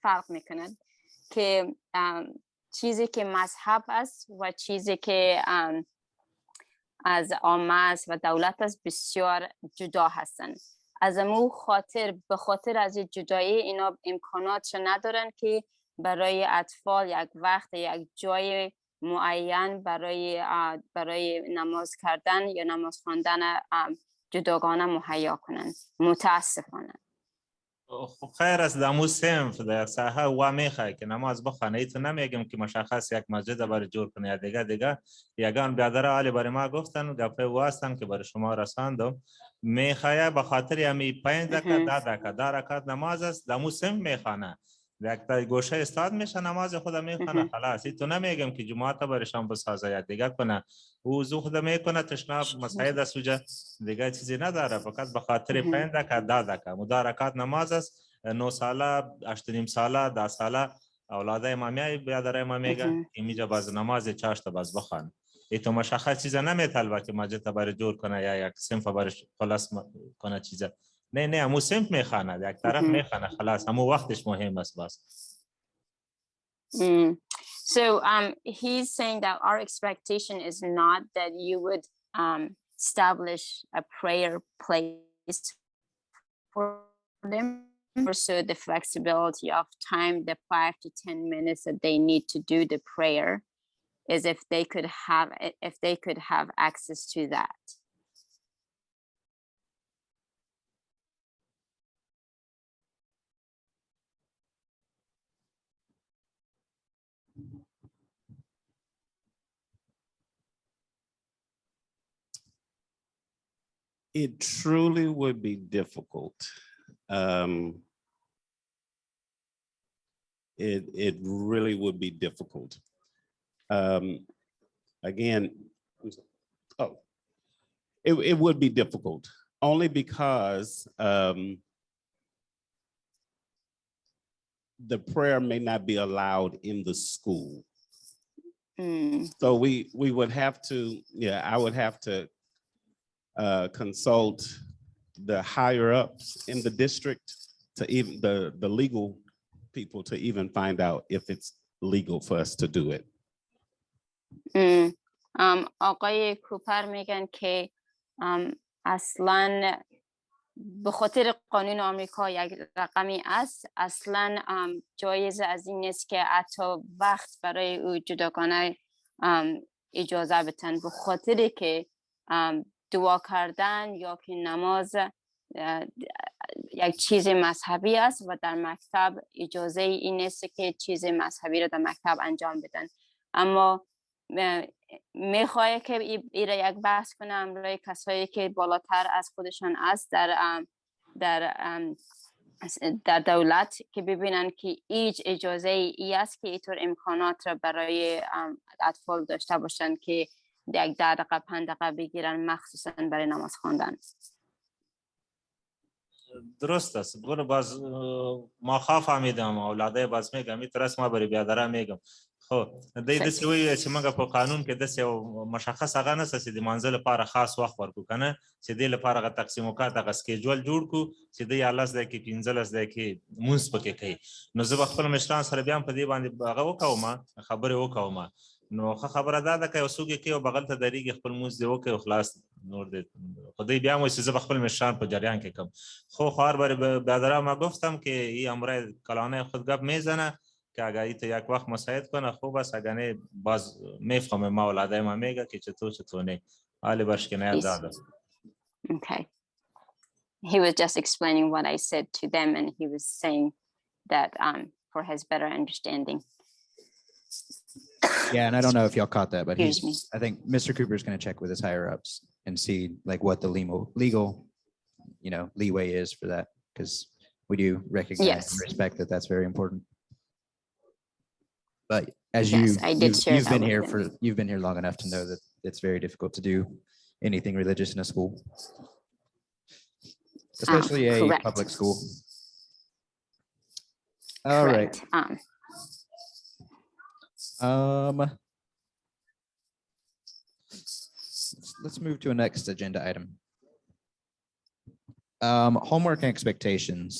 فرق میکنند که چیزی که مذهب است و چیزی که از عامه است و دولت است بسیار جدا هستند. از امو به خاطر از جدایی اینا امکاناتش ندارن که برای اطفال یک وقت یک جای معین برای نماز کردن یا نماز خواندن جداگانه مهیا کنن متاسفانه. خیر است دامو صنف در ساحه و میخواه که نماز بخوانه ایتو نمیگم که مشخص یک مسجد برای جور کنه یا دیگه یگان بیادره حالی برای ما گفتن و گفه واستن که برای شما رساندم میخواه بخاطر همی 5 دقیقه 10 دقیقه 10 رکعت نماز است دامو صنف میخوانه یک گوشه استاد میشه نماز خود میخوانه خلاص ایتو نمیگم که جماعت برشان بسازه یا دیگه کنه وضو خود میکنه تشناب مساعد سوجه دیگه چیزی نداره فقط به خاطر 5 دقیقه 10 دقیقه مدارکات نماز است 9 ساله 8.5 ساله 10 ساله اولادای مامیای بیادرای مامیگا اینجا باز نماز چاشت باز بخوان ای تو مشخص چیزا نمیطلبه که مسجد برای جور کنه یا یک صنف برای خلاص کنه چیزا نه همون صنف میخوانه یک طرف میخوانه خلاص همون وقتش مهم است بس. So he's saying that our expectation is not that you would establish a prayer place for them. Also the flexibility of time, the 5 to 10 minutes that they need to do the prayer, is if they could have access to that. It truly would be difficult. It really would be difficult. Again, it would be difficult only because the prayer may not be allowed in the school. So we would have to, I would have to consult the higher ups in the district to even the legal people to even find out if it's legal for us to do it. آقای کوپر میگن که اصلاً به خاطر قانون آمریکا یک رقمی است اصلاً جایز از این نیست که حتی وقت برای او جداگانه اجازه بتن به خاطر که دعا کردن یا که نماز یک چیز مذهبی است و در مکتب اجازه این نیست که چیز مذهبی را در مکتب انجام بدن. اما میخواه که ایره یک بحث کنم روی کسایی که بالاتر از خودشان است در دولت که ببینن که هیچ اجازه ای است که اینطور امکانات را برای اطفال داشته باشند که یک 10 دقیقه 5 دقیقه بگیرن مخصوصا برای نماز خواندن. درست است. برو باز ما فهمیدم اولادای باز میگم این ترس ما برای بیادره میگم خب دای دسی وی چې موږ په قانون کې داسې مشخص هغه نسته چې د منځ لپاره خاص وخت ورکو کنه چې دې لپاره هغه تقسیمات هغه سکیجول جوړ کو چې د 11 دقیقې 15 دقیقې مونږ پکې کوي نو زه خپل مشران سره بیا په دې باندې هغه وکوم خبرې وکوم نو خبره ده که اوسوګي کې او بغل ته دریږي خپل موز دی وکي او خلاص نور دی خدای بیا مو چې خپل مشران په جریان کې کم خو خار بر بیادره ما گفتم که این امر کلانه خود گپ میزنه که اگر ای تو یک وقت مساعد کنه خوب است اگر نه باز میفهمه ما اولادای ما میگه که چطور نه حالی باش که نه داده. Okay. He was just explaining what I said to them and he was saying that for his better understanding. Yeah, and I don't know if y'all caught that, but Excuse I think Mr. Cooper is going to check with his higher ups and see like what the legal leeway is for that, because we do recognize and respect that that's very important. But as you've been here long enough to know that it's very difficult to do anything religious in a school, especially a public school. All right. Let's move to a next agenda item. Homework and expectations.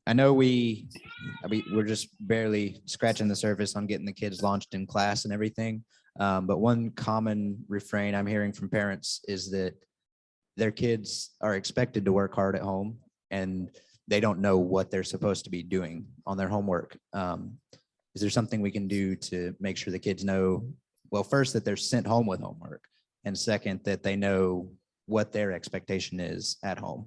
I know we're just barely scratching the surface on getting the kids launched in class and everything. But one common refrain I'm hearing from parents is that their kids are expected to work hard at home and they don't know what they're supposed to be doing on their homework. Is there something we can do to make sure the kids know, well, first that they're sent home with homework, and second that they know what their expectation is at home?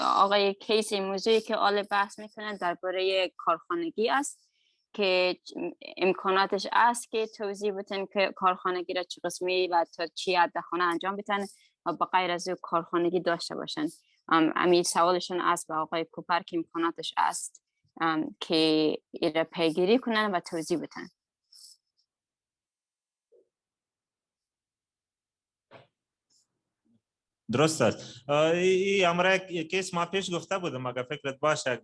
آقای کیسی موضوعی که آل بحث میکنن درباره کارخانگی است که امکاناتش است که توضیح بتن که کارخانگی را چه قسمی و تا چی عددخانه انجام بتن و به غیر از کارخانگی داشته باشن. امید سوالشون است به آقای کوپر که امکاناتش است که ایره پیگیری کنن و توضیح بتن. درست است. امره کیس ما پیش گفته بودم اگر فکرت باشه یک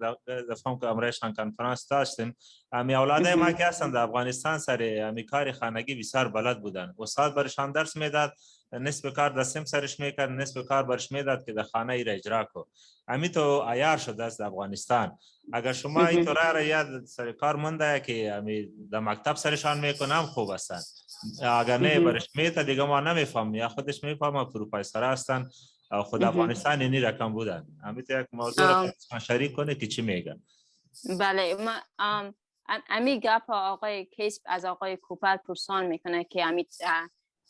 دفعه که امرهشان کنفرانس داشتیم امی اولادای ما که هستن در افغانستان سر امی کار خانگی بسیار بلد بودن. استاد برشان درس میداد، نصف کار دستم سرش میکرد، نصف کار برش میداد که در خانه ای را اجرا کو. امی تو عیار شده است در افغانستان. اگر شما این طور را یاد سر کار مونده که امی در مکتب سرشان میکنم خوب هستن. اگر نه برش میته دیگه ما نمیفهم یا خودش میفهمه پروفسور هستن خود افغانستان اینی رقم بودن. امیت یک موضوع را شریک کنه که چی میگن. بله امی گپ آقای کیس از آقای کوپر پرسان میکنه که امی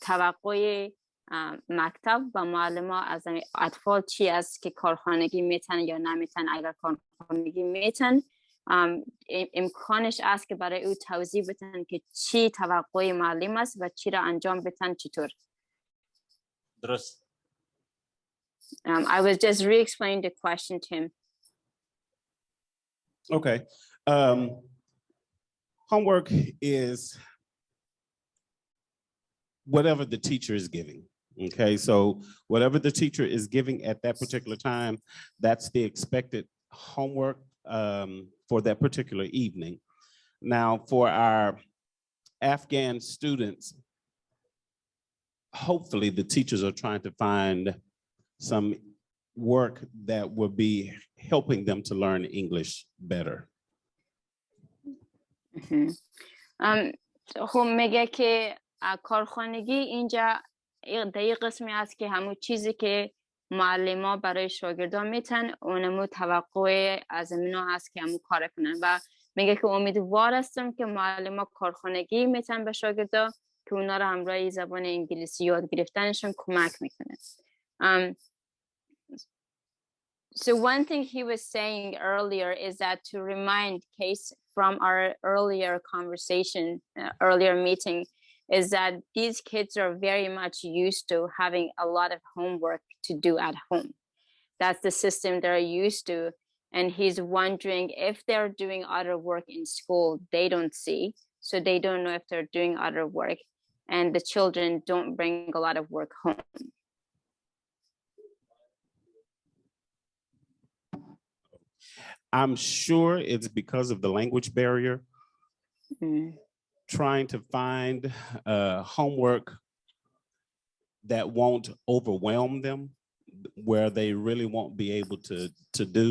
توقع مکتب و معلم ها از اطفال چی است که کارخانگی میتن یا نمیتن. اگر کارخانگی میتن امکانش است که برای او توضیح بتن که چی توقع معلم است و چی را انجام بتن چطور. درست. I was just re-explaining the question to him. Okay. Homework is whatever the teacher is giving. Okay, so whatever the teacher is giving at that particular time, that's the expected homework for that particular evening. Now, for our Afghan students, hopefully the teachers are trying to find some work that will be helping them to learn English better. خب میگه که کارخانگی اینجا در این قسمی است که همون چیزی که معلم برای شاگردان میتن اونمو توقع از اونا هست که همون کار کنن و میگه که امیدوار هستم که معلم کارخانگی میتن به شاگردان که اونا رو همراه زبان انگلیسی یاد گرفتنشون کمک میکنه. So one thing he was saying earlier is that to remind Case from our earlier conversation, earlier meeting, is that these kids are very much used to having a lot of homework to do at home. That's the system they're used to. And he's wondering if they're doing other work in school, they don't see. So they don't know if they're doing other work. And the children don't bring a lot of work home. I'm sure it's because of the language barrier. Trying to find homework that won't overwhelm them, where they really won't be able to do,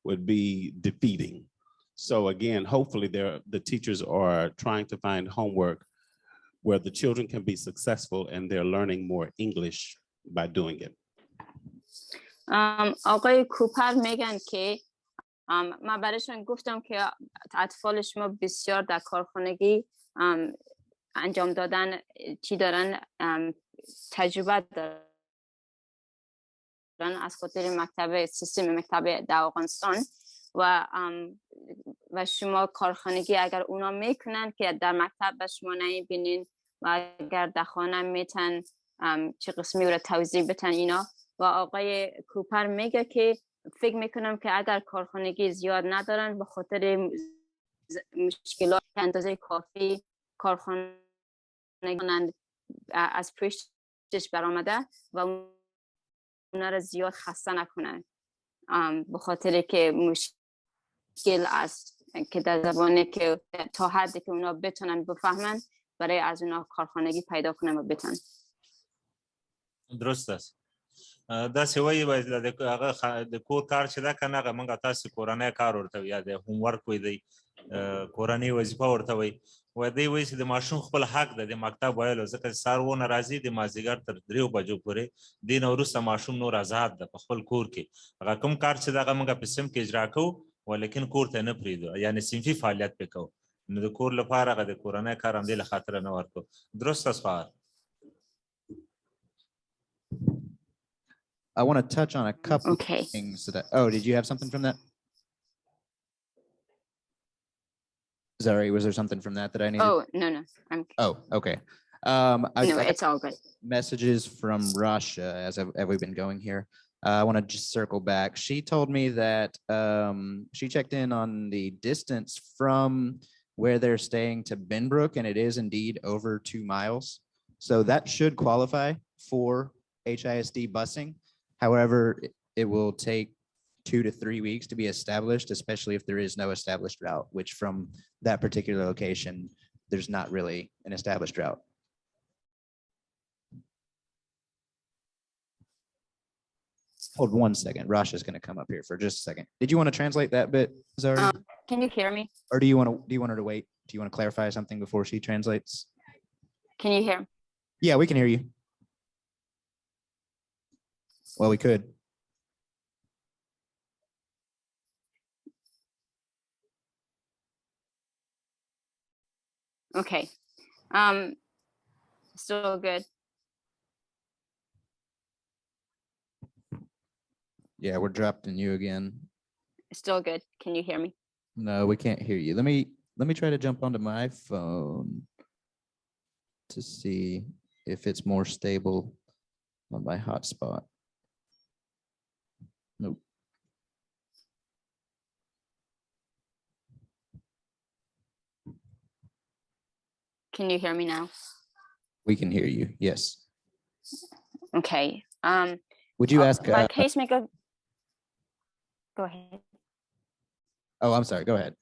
would be defeating. So again, hopefully the teachers are trying to find homework where the children can be successful and they're learning more English by doing it. آقای کوپر میگن که من برایشون گفتم که اطفال شما بسیار در کارخانگی انجام دادن چی دارن تجربه دارن از خاطر مکتب سیستم مکتب در افغانستان و شما کارخانگی اگر اونا میکنن که در مکتب به شما نمیبینین و اگر در خانه میتن چه قسمی رو توضیح بتن اینا. و آقای کوپر میگه که فکر میکنم که اگر کارخانگی زیاد ندارن به خاطر مشکلات اندازه کافی کارخانگی از پشتش برآمده و اونا رو زیاد خسته نکنن به خاطر که مشکل است که در زبانه که تا حدی که اونا بتونن بفهمن برای از اونا کارخانگی پیدا کنن و بتن. درست است. دا سی وایي هغه د کور کار چې دا کنه هغه موږ تاسو کورنۍ کار ورته یا د هوم ورک وي دی کورنۍ وظیفه ورته وي و دی وایي چې د ماشوم خپل حق ده د مکتب ویلو ځکه سار و نه راځي د مازیګر تر 3 بجو پورې دین وروسته ماشوم نور آزاد ده په خپل کور کې هغه کوم کار چې دا موږ په سم کې اجرا کوو ولیکن کور ته نه پریدو یعنی صنفي فعالیت وکړو نو د کور لپاره هغه د کورنۍ کار هم د خاطر نه ورکو. درست است. I want to touch on a couple of things that did you have something from that? Is that right? Was there something from that I needed? Oh, no. Okay. No, it's all good. Messages from Russia as we've been going here. I want to just circle back. She told me that she checked in on the distance from where they're staying to Benbrook, and it is indeed over 2 miles. So that should qualify for HISD busing. However, it will take 2 to 3 weeks to be established, especially if there is no established route, which from that particular location, there's not really an established route. Hold 1 second. Rasha is going to come up here for just a second. Did you want to translate that bit, Zari? Can you hear me? Or do you want her to wait? Do you want to clarify something before she translates? Can you hear me? Yeah, we can hear you. Well, we could. Okay. Still good. Yeah, we're dropping you again. Still good. Can you hear me? No, we can't hear you. Let me try to jump onto my phone to see if it's more stable on my hotspot. Nope. Can you hear me now? We can hear you. Yes. Okay. Would you ask? By Case-maker. Go ahead. Oh, I'm sorry. Go ahead.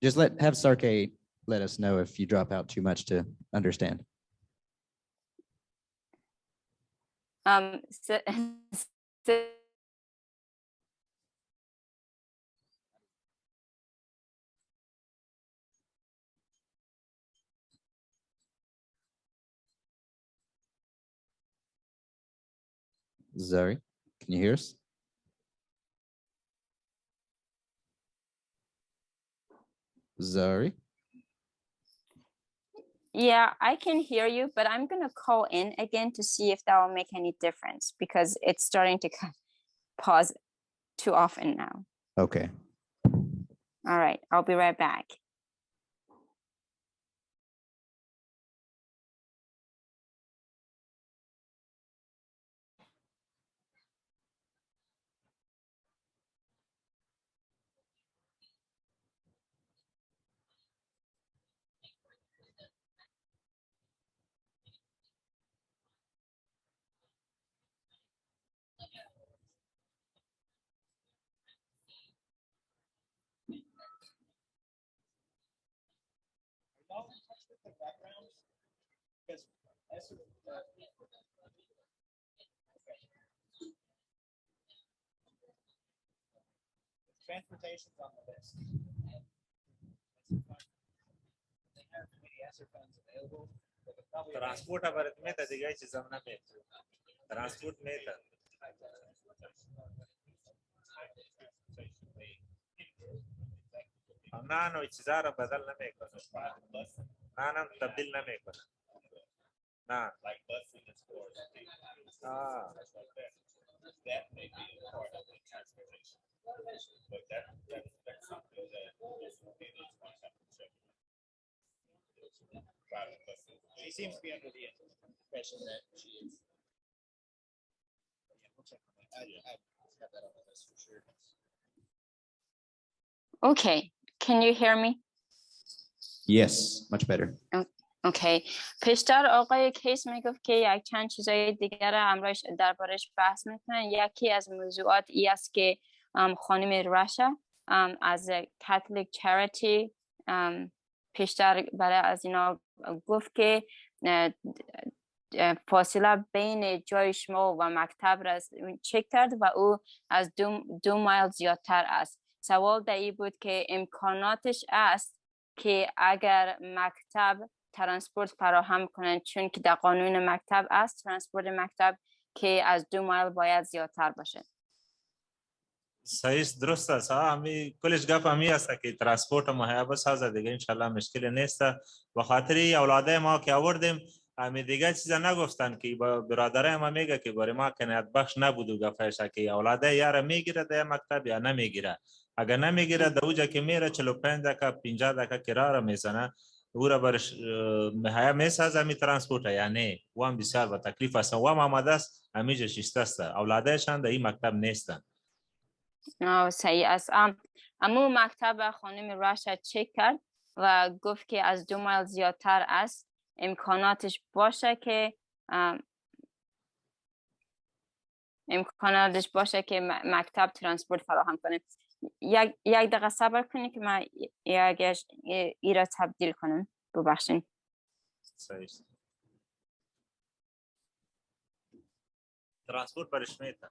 Just have Sarkay let us know if you drop out too much to understand. Zari, can you hear us? Zari? Yeah, I can hear you, but I'm going to call in again to see if that will make any difference because it's starting to pause too often now. Okay. All right, I'll be right back. Transportation's on the list. They have many ESSER funds available. ترانسپورت برات میته دیگه چیزام نمیت ترانسپورت میته نه نوع چیزا رو بدل نمیکنه نه تبدیل نمیکنه نه That may be a part of the transportation. But that's something that she seems to be under the impression that she is. Yeah, we'll check on that. I have that on the list for sure. Okay, can you hear me? Yes, much better. اوکی پیشتر آقای کیس میگفت که یک چند چیزای دیگر امروز دربارش بحث میکنن. یکی از موضوعات ای است که خانم راشا از کاتولیک چریتی پیشتر برای از اینا گفت که فاصله بین جای شما و مکتب را چک کرد و او از 2 مایل زیادتر است. سوال در این بود که امکاناتش است که اگر مکتب ترانسپورت فراهم کنن، چون که در قانون مکتب است ترانسپورت مکتب که از 2 مایل باید زیادتر باشه. صحیح درست است. همی کلش گپ همی است که ترانسپورت مهیا بسازه دیگه انشالله مشکل نیست. به خاطر اولادای ما که آوردیم همی دیگه چیزا نگفتن که برادرای ما میگه که برای ما کنایت بخش نبود و گفش که اولادای یاره میگیره در مکتب یا نمیگیره. اگر نمیگیره در اوجا که میره 45 دقیقه 50 دقیقه کرایه را میزنه او را برش مهیا میسازه می ترانسپورت یا نه. و هم بسیار با تکلیف است و هم آمده است همیشه شیسته است. اولادایشان در این مکتب نیستن. صحیح است. اما مکتب خانم راشا چک کرد و گفت که از 2 مایل زیادتر است امکاناتش باشه که امکاناتش باشه که مکتب ترانسپورت فراهم کنه. یک دقیقه صبر کنید که من ای را تبدیل کنم. ببخشید. ترانسپورت برش میتن.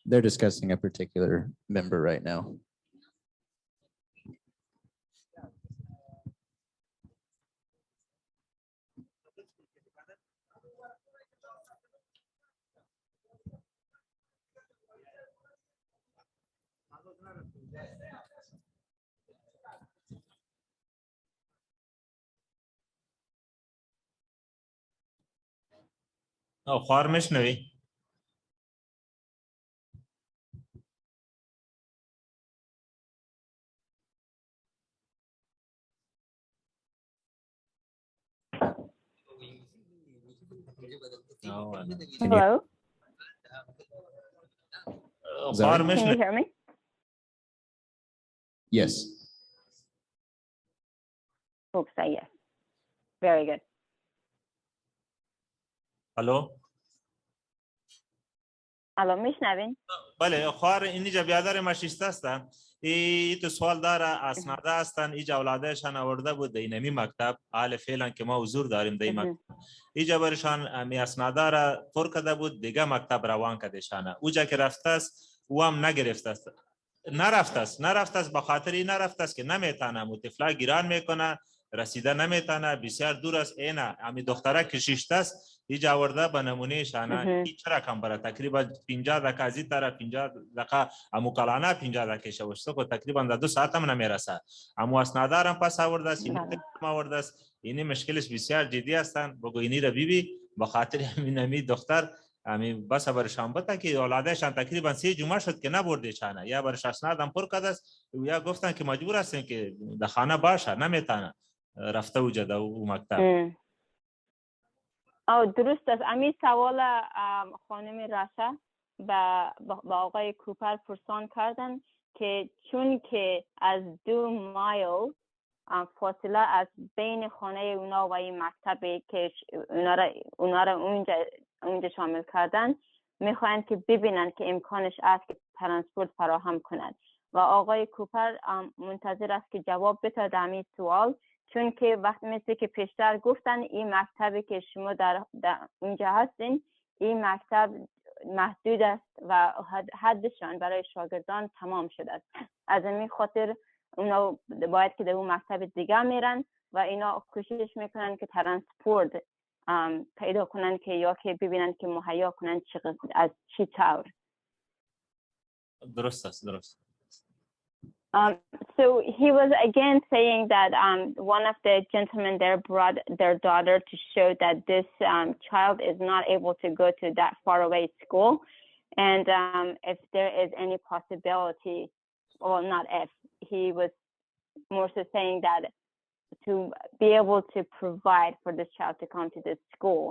They're discussing a particular member right now. خوار میشنوی؟ Hello. خوار Can you میشنوی؟ hear me? Yes. Folks say yes. Very good. الو؟ الان میشنوین؟ بله خوار اینجا بیادر مشیسته هستن. ای تو سوال داره اسناده هستن ایجا اولادشان آورده بود در اینمی مکتب. حال فعلا که ما حضور داریم در این مکتب. ایجا برشان می اسناده را پر کرده بود دیگه مکتب روان کردشانه. اوجا که رفته است او هم نگرفته است. نرفته است بخاطر این نرفته است که نمیتونه متفلا گیران میکنه رسیده نمیتونه بسیار دور است. اینا امی دختره کشیشته است ایجا آورده به نمونه شانه هیچ رقم برای تقریبا 50 دقیقه از این طرف 50 دقیقه اموکالانه 50 دقیقه شوشته که تقریبا در 2 ساعت هم نمیرسه. اما اسناده هم پس آورده است این آورده است. این مشکلش بسیار جدی هستند. بگو اینی را بیبی به خاطر همین دختر همین بس برشان بتا که اولادشان تقریبا 3 جمعه شد که نبرده چانه یا برش اسنادم پر کرده است یا گفتن که مجبور هستیم که در خانه باشه نمیتونه رفته وجد او مکتب. درست است. امی سوال خانم رشا با آقای کوپر پرسان کردن که چون که از 2 مایل فاصله از بین خانه اونا و این مکتبی که اونا را اونجا شامل کردن میخواین که ببینن که امکانش است که ترانسپورت فراهم کنند و آقای کوپر منتظر است که جواب بده در این سوال. چون که وقتی مثل که پیشتر گفتن این مکتبی که شما در اونجا هستین این مکتب محدود است و حدشان برای شاگردان تمام شده است. از این خاطر اونا باید که در اون مکتب دیگه میرن و اینا کوشش میکنن که ترانسپورت پیدا کنن که یا که ببینن که مهیا کنن از چی طور. درست است. So he was again saying that one of the gentlemen there brought their daughter to show that this child is not able to go to that far away school, and if there is any possibility, well, not if, he was more so saying that to be able to provide for this child to come to this school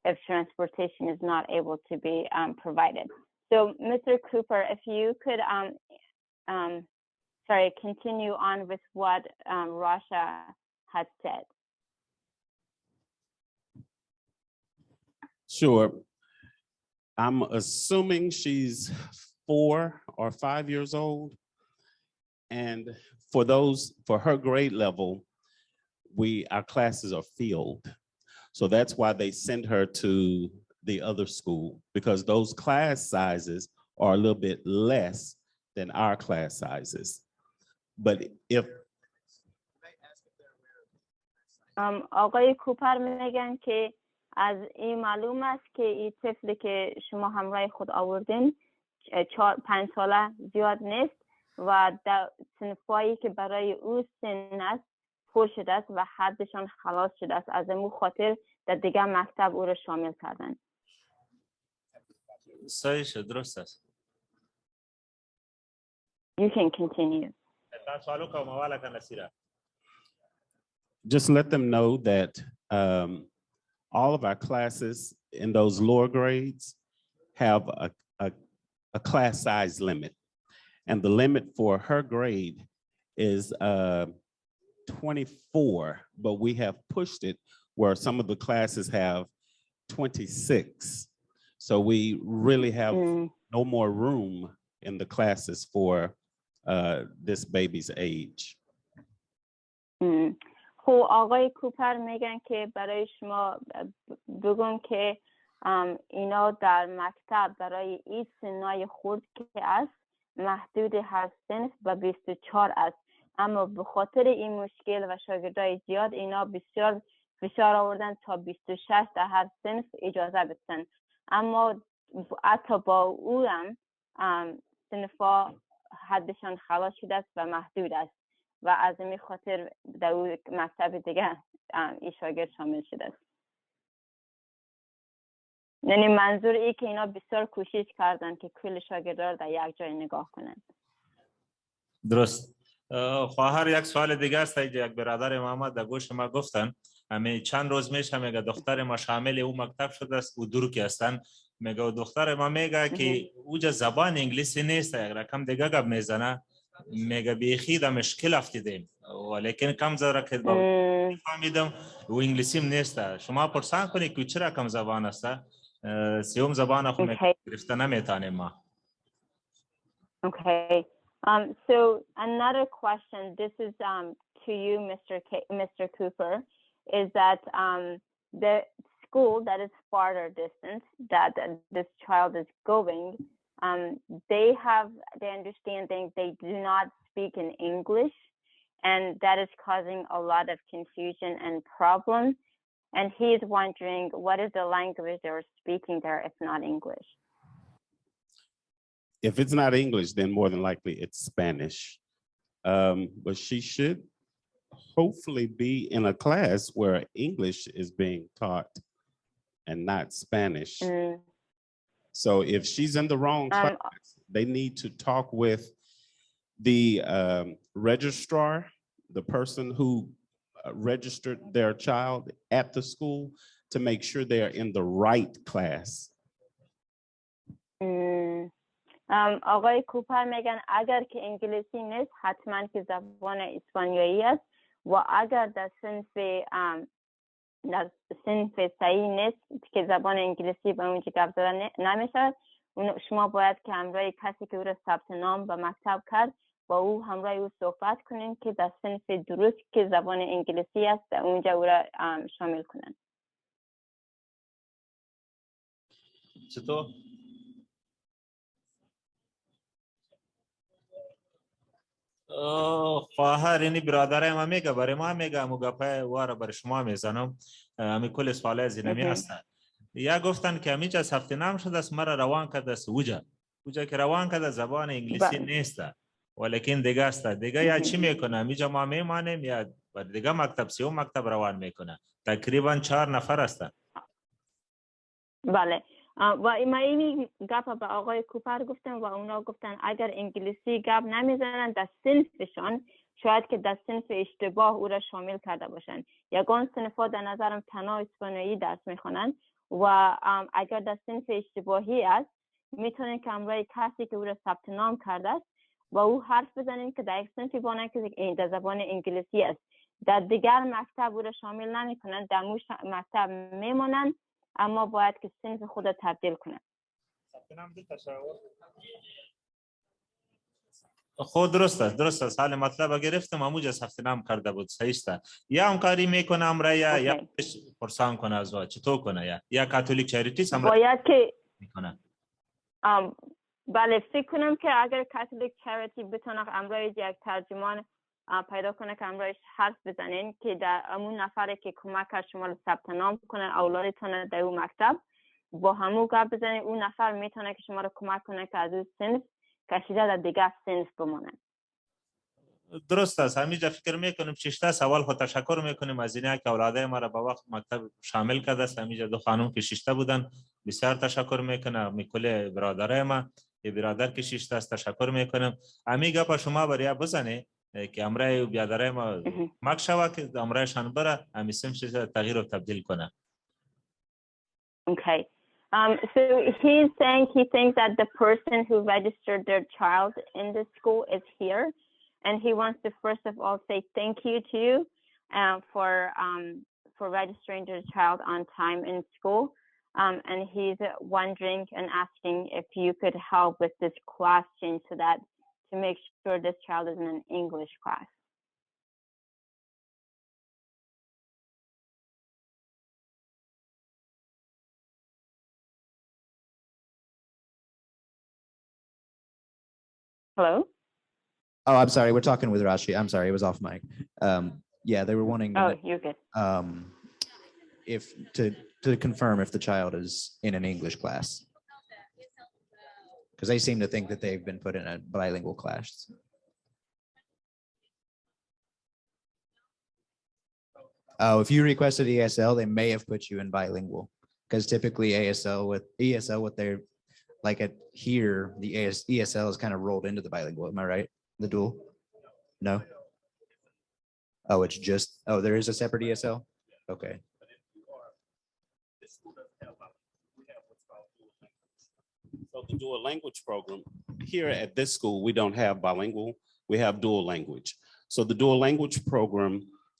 if transportation is not able to be provided. So Mr. Cooper, if you could continue on with what Rasha had said. Sure. I'm assuming she's 4 or 5 years old. And for her grade level, our classes are filled. So that's why they send her to the other school, because those class sizes are a little bit less than our class sizes. But if آقای کوپر میگن که از این معلوم است که این طفلی که شما همراه خود آوردین 5 ساله زیاد نیست و در صنفایی که برای او سن است پر شده است و حدشان خلاص شده است، از امو خاطر در دیگه مکتب او را شامل کردن. صحیح درست است. You can continue. Just let them know that all of our classes in those lower grades have a class size limit. And the limit for her grade is 24, but we have pushed it where some of the classes have 26. So we really have no more room in the classes for this baby's age. خب آقای کوپر میگن که برای شما بگم که اینا در مکتب برای این سنای خود که است محدود هر صنف به 24 است، اما به خاطر این مشکل و شاگردای زیاد اینا بسیار فشار آوردن تا 26 در هر صنف اجازه بدن، اما حتی با او هم صنفا حدشان خلاص شده است و محدود است و از این خاطر در اون مکتب دیگه این شاگرد شامل شده است. یعنی منظور ای که اینا بسیار کوشش کردن که کل شاگردان رو در یک جای نگاه کنند. درست. خواهر یک سوال دیگه است. یک برادر محمد در گوش ما گفتن همه چند روز میشه میگه دختر ما شامل او مکتب شده است و دور که هستن، میگه دختر ما میگه که اوجا زبان انگلیسی نیست، یک رقم دیگه گپ میزنه، میگه بیخی در مشکل افتیدیم ولیکن کم زره که فهمیدم و انگلیسی نیست. شما پرسان کنید که چه رقم زبان است؟ سیوم زبان خو گرفته نمیتونیم ما. Okay. So another question, this is to you, Mr. Cooper, is that the school that is farther distance that this child is going, they understand they do not speak in English, and that is causing a lot of confusion and problems. And he is wondering what is the language they're speaking there if not English. If it's not English, then more than likely it's Spanish. But she should hopefully be in a class where English is being taught and not Spanish. So if she's in the wrong class, they need to talk with the registrar, the person who registered their child at the school, to make sure they're in the right class. آقای کوپر میگن اگر که انگلیسی نیست حتما که زبان اسپانیایی است و اگر در صنف صحیح نیست که زبان انگلیسی به اونجا گپ زده نمیشه، شما باید که همراه کسی که او را ثبت نام به مکتب کرد با او همراه او صحبت کنین که در صنف درست که زبان انگلیسی است در اونجا او را شامل کنن. چطور؟ خواهر اینی برادرای ما میگه برای ما میگه امو گپای واره برای شما میزنم امی کل سواله از اینمی هستن. یا گفتن که امیجا ثبت نام شده است مرا روان کرده است اوجا که روان کرده زبان انگلیسی نیست ولیکن دیگه است دیگه یا چی میکنه امیجا ما میمانیم یا بر دیگه مکتب سیوم مکتب روان میکنه. تقریبا 4 نفر هستن. بله و ما اینی گپ به آقای کوپر گفتم و اونا گفتن اگر انگلیسی گپ نمیزنن در صنفشان شاید که در صنف اشتباه او را شامل کرده باشن. یگان صنفا در نظرم تنها اسپانیایی درس میخونن و اگر در صنف اشتباهی است میتونن که همراه کسی که او را ثبت نام کرده است و او حرف بزنین که در یک صنفی بانن که در زبان انگلیسی است، در دیگر مکتب او را شامل نمیکنن، در مکتب میمونن اما باید که صنف خود تبدیل کنن. خود درست است حال مطلب گرفتم اموجا ثبت نام کرده بود صحیح است. یا همکاری میکنه امرا یا پرسان کنه از چطور کنه یا کاتولیک چاریتیز هم باید که میکنه. بله فکر کنم که اگر کاتولیک چاریتی بتونه امرای یک ترجمان پیدا کنه که همراهش حرف بزنین که در همون نفره که کمک کرد شما رو ثبت نام کنه اولادتون در اون مکتب با همون گپ بزنین. اون نفر میتونه که شما رو کمک کنه که از اون صنف کشیده در دیگه صنف بمونه. درست است. همینجا فکر میکنیم شش سوال خود تشکر میکنیم از اینها که اولادای ما را به وقت مکتب شامل کرده است. همینجا دو خانم که 6 بودن بسیار تشکر میکنم. میکل برادرای ما یه برادر که 6 است تشکر میکنم. همین گپ شما برای بزنه که امرای برادرای ما مک شوه که امرایشان بره همین سمش تغییر و تبدیل کنه. Okay. So he's saying he thinks that the person who registered their child in the school is here. And he wants to first of all say thank you to you for registering your child on time in school. And he's wondering and asking if you could help with this class change so that to make sure this child is in an English class. Hello? Oh, I'm sorry. We're talking with Rashi. I'm sorry. It was off mic. Yeah, they were wanting Oh, you're good. if to confirm if the child is in an English class. Because they seem to think that they've been put in a bilingual class. Oh, if you requested ESL, they may have put you in bilingual. Because typically ESL, what they're like at here, the ESL is kind of rolled into the bilingual. Am I right? The dual? No? Oh, it's just, oh, there is a separate ESL? Okay. So the dual language program, here at this school, we don't have bilingual, we have dual language. So the dual language program,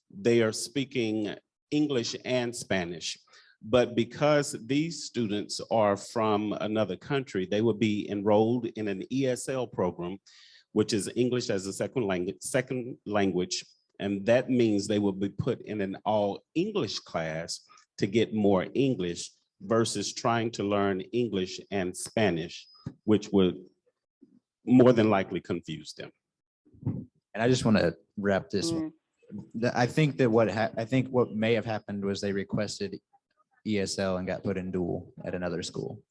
they are speaking English and Spanish. But because these students are from another country, they would be enrolled in an ESL program, which is English as a second language. And that means they will be put in an all English class to get more English versus trying to learn English and Spanish, which would more than likely confuse them. And I just want to wrap this. I think that what may have happened was they requested ESL and got put in dual at another school.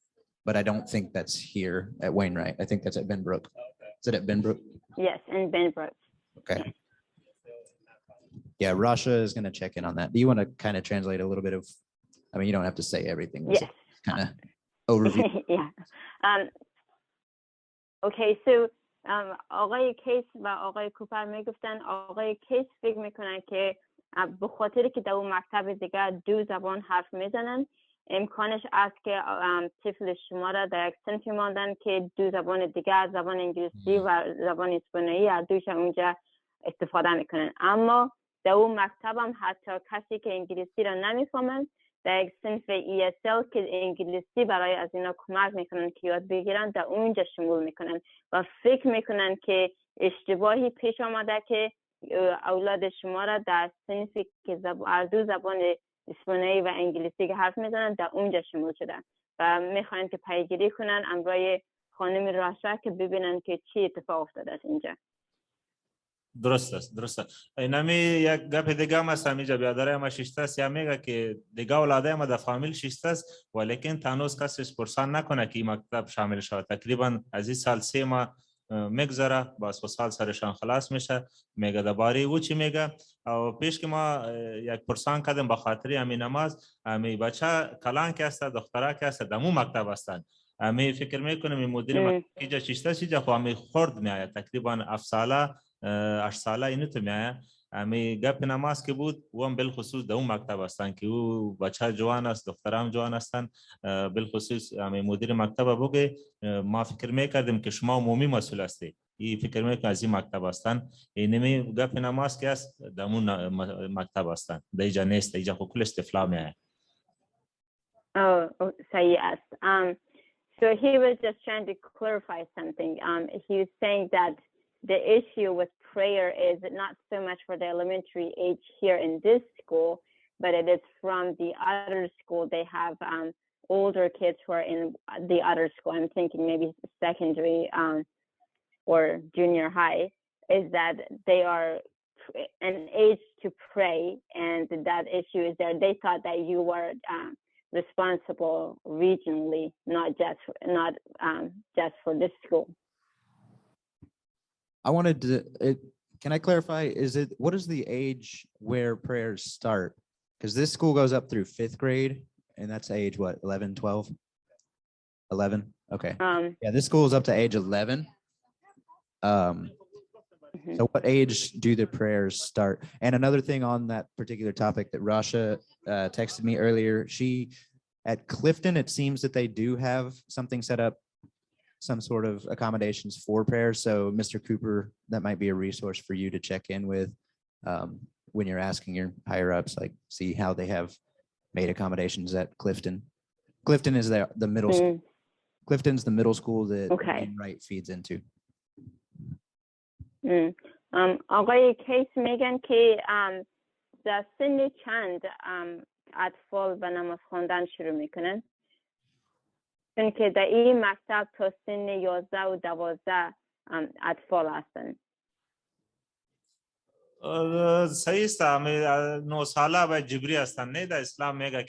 But I don't think that's here at Wainwright. I think that's at Benbrook. Is it at Benbrook? Yes, in Benbrook. Okay. Yeah, Rasha is going to check in on that. Do you want to kind of translate a little bit of, I mean, you don't have to say everything. Yes. Kind of overview. Yeah. Okay, so آقای کیس و آقای کوپر میگفتن آقای کیس فکر میکنن که به خاطر که در اون مکتب دیگه دو زبان حرف میزنن امکانش است که طفل شما را در یک صنفی ماندن که دو زبان دیگه زبان انگلیسی و زبان اسپانیایی هر دوش اونجا استفاده میکنن. اما در اون مکتب هم حتی کسی که انگلیسی را نمیفهمن در یک صنف ESL که انگلیسی برای از اینا کمک میکنن که یاد بگیرن در اونجا شمول میکنن و فکر میکنن که اشتباهی پیش آمده که اولاد شما را در صنفی که از دو زبان اسپانیایی و انگلیسی که حرف میزنن در اونجا شمول شدن و میخواین که پیگیری کنن امرای خانم راشا که ببینن که چی اتفاق افتاده است اینجا. درست است. اینمی یک گپ دیگه هم است. همینجا بیادرای ما 6 است یا میگه که دیگه اولادای ما در فامیل 6 است ولیکن تنوز کسی پرسان نکنه که این مکتب شامل شود. تقریبا از این سال 3 ماه میگذره باز سال سرشان خلاص میشه. میگه درباره او چی میگه او پیش که ما یک پرسان کردیم به خاطر همین نماز همین بچه کلان که است دخترا که است دمو مکتب هستند. همین فکر میکنم این مدیر مکتب 6 است خو همین خرد میآید تقریبا 7 ساله 8 ساله اینو تو میآید. همین گپ نماز که بود و هم بالخصوص در اون مکتب هستند که او بچه جوان است دخترام جوان هستند. بالخصوص همین مدیر مکتب بگه ما فکر میکردیم که شما عمومی مسئول هستی این فکر میکنم از این مکتب هستند. اینمی گپ نماز که است در اون مکتب هستند در اینجا نیست اینجا کل استفلا میآید. صحیح است. So he was just trying to clarify something. He was saying that the issue with prayer is not so much for the elementary age here in this school, but it is from the other school. They have older kids who are in the other school. I'm thinking maybe secondary or junior high, is that they are an age to pray, and that issue is there. They thought that you were responsible regionally, not just for this school. I wanted to, can I clarify, what is the age where prayers start? Because this school goes up through 5th grade, and that's age what, 11, 12? 11, okay. Yeah, this school is up to age 11. So what age do the prayers start? And another thing on that particular topic that Rasha texted me earlier, at Clifton, it seems that they do have something set up, some sort of accommodations for prayers. So Mr. Cooper, that might be a resource for you to check in with when you're asking your higher ups, like see how they have made accommodations at Clifton. Clifton is the middle school. Clifton's the middle school that Wright feeds into. آقای کیس میگن که در سن چند اطفال به نماز خواندن شروع میکنن؟ چون که در این مکتب تا سن 11 و 12 اطفال هستن. صحیح است. 9 ساله و جبری هستن. نه در اسلام میگه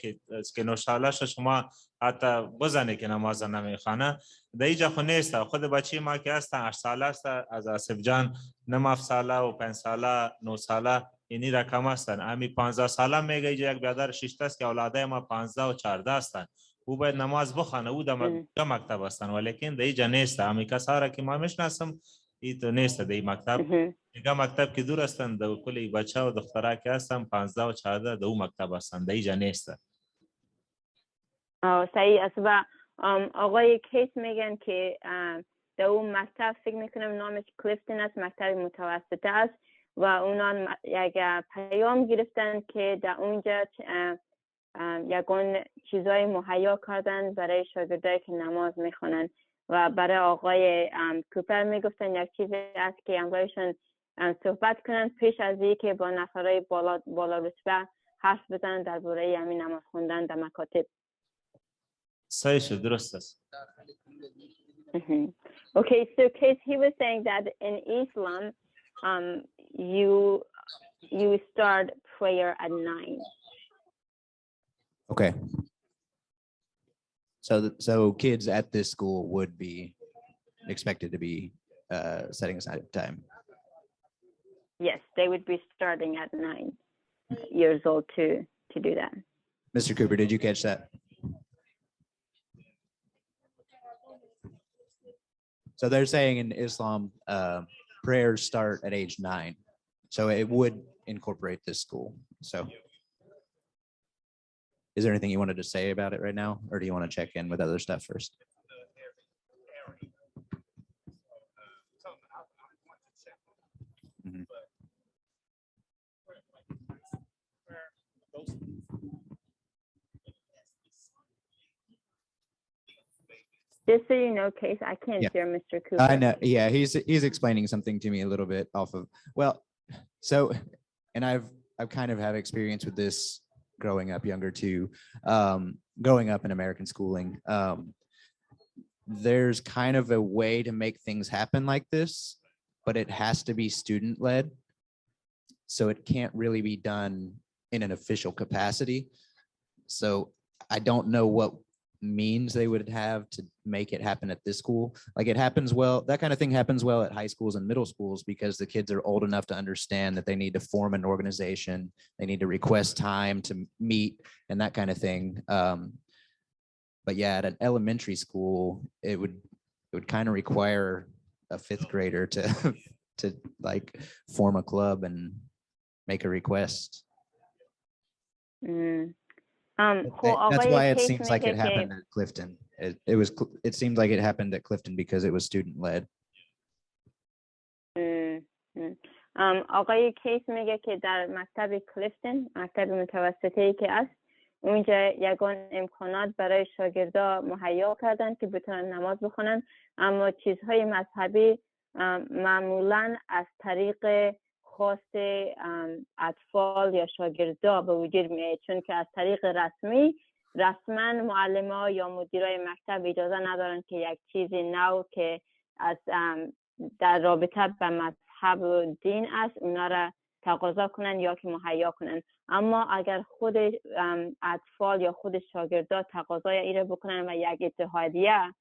که 9 ساله شما حتی بزنه که نماز نمیخوانه. در اینجا خو نیست. خود بچه ما که هستن 8 ساله است، از آصف جان 9 ساله و 5 ساله 9 ساله اینی رقم هستن. امی 15 ساله میگه اینجا یک برادر شیشته است که اولادای ما 15 و 14 هستن. او باید نماز بخوانه. او در مکتب هستن، ولیکن در اینجا نیست. امی کسا را که ما میشناسم این تو نیست در این مکتب. دیگه مکتب که دور هستن در کلی بچه و دخترها که هستن 15 و 14 در اون مکتب هستن، در اینجا نیست. صحیح است. و آقای کیس میگن که در اون مکتب فکر میکنم نامش کلیفتون است، مکتب متوسطه است و اونا یک پیام گرفتن که در اونجا یکون چیزای مهیا کردن برای شاگردایی که نماز میخونن و برای آقای کوپر میگفتن یک چیزی است که امروزشون صحبت کنن پیش از اینکه با نفرای بالا رتبه حرف بزنن درباره همین نماز خوندن در مکاتب. صحیح شد، درست است. Okay, so Case, he was saying that in Islam, you start prayer at 9. Okay. So kids at this school would be expected to be setting aside time. Yes, they would be starting at 9 years old to do that. Mr. Cooper, did you catch that? So they're saying in Islam, prayers start at age 9. So it would incorporate this school. So is there anything you wanted to say about it right now? Or do you want to check in with other stuff first? Mm-hmm. Just so you know, Case, I can't hear Mr. Cooper. I know. Yeah, he's explaining something to me a little bit off of, well, so, and I've kind of have experience with this growing up younger too, growing up in American schooling. There's kind of a way to make things happen like this, but it has to be student led. So it can't really be done in an official capacity. So I don't know what means they would have to make it happen at this school. Like it happens well, that kind of thing happens well at high schools and middle schools because the kids are old enough to understand that they need to form an organization, they need to request time to meet and that kind of thing. But yeah, at an elementary school, it would kind of require a 5th grader to like form a club and make a request. That's why it seems like it happened at Clifton. It seemed like it happened at Clifton because it was student led. آقای کیس میگه که در مکتب کلیفتون، مکتب متوسطه‌ای که است، اونجا یگان امکانات برای شاگردا مهیا کردن که بتونن نماز بخونن، اما چیزهای مذهبی معمولاً از طریق خواست اطفال یا شاگردا به وجود میاد، چون که از طریق رسما معلم‌ها یا مدیرای مکتب اجازه ندارن که یک چیزی نو که از در رابطه به مذهب و دین است اونا را تقاضا کنن یا که مهیا کنن. اما اگر خود اطفال یا خود شاگردا تقاضای ایره بکنن و یک اتحادیه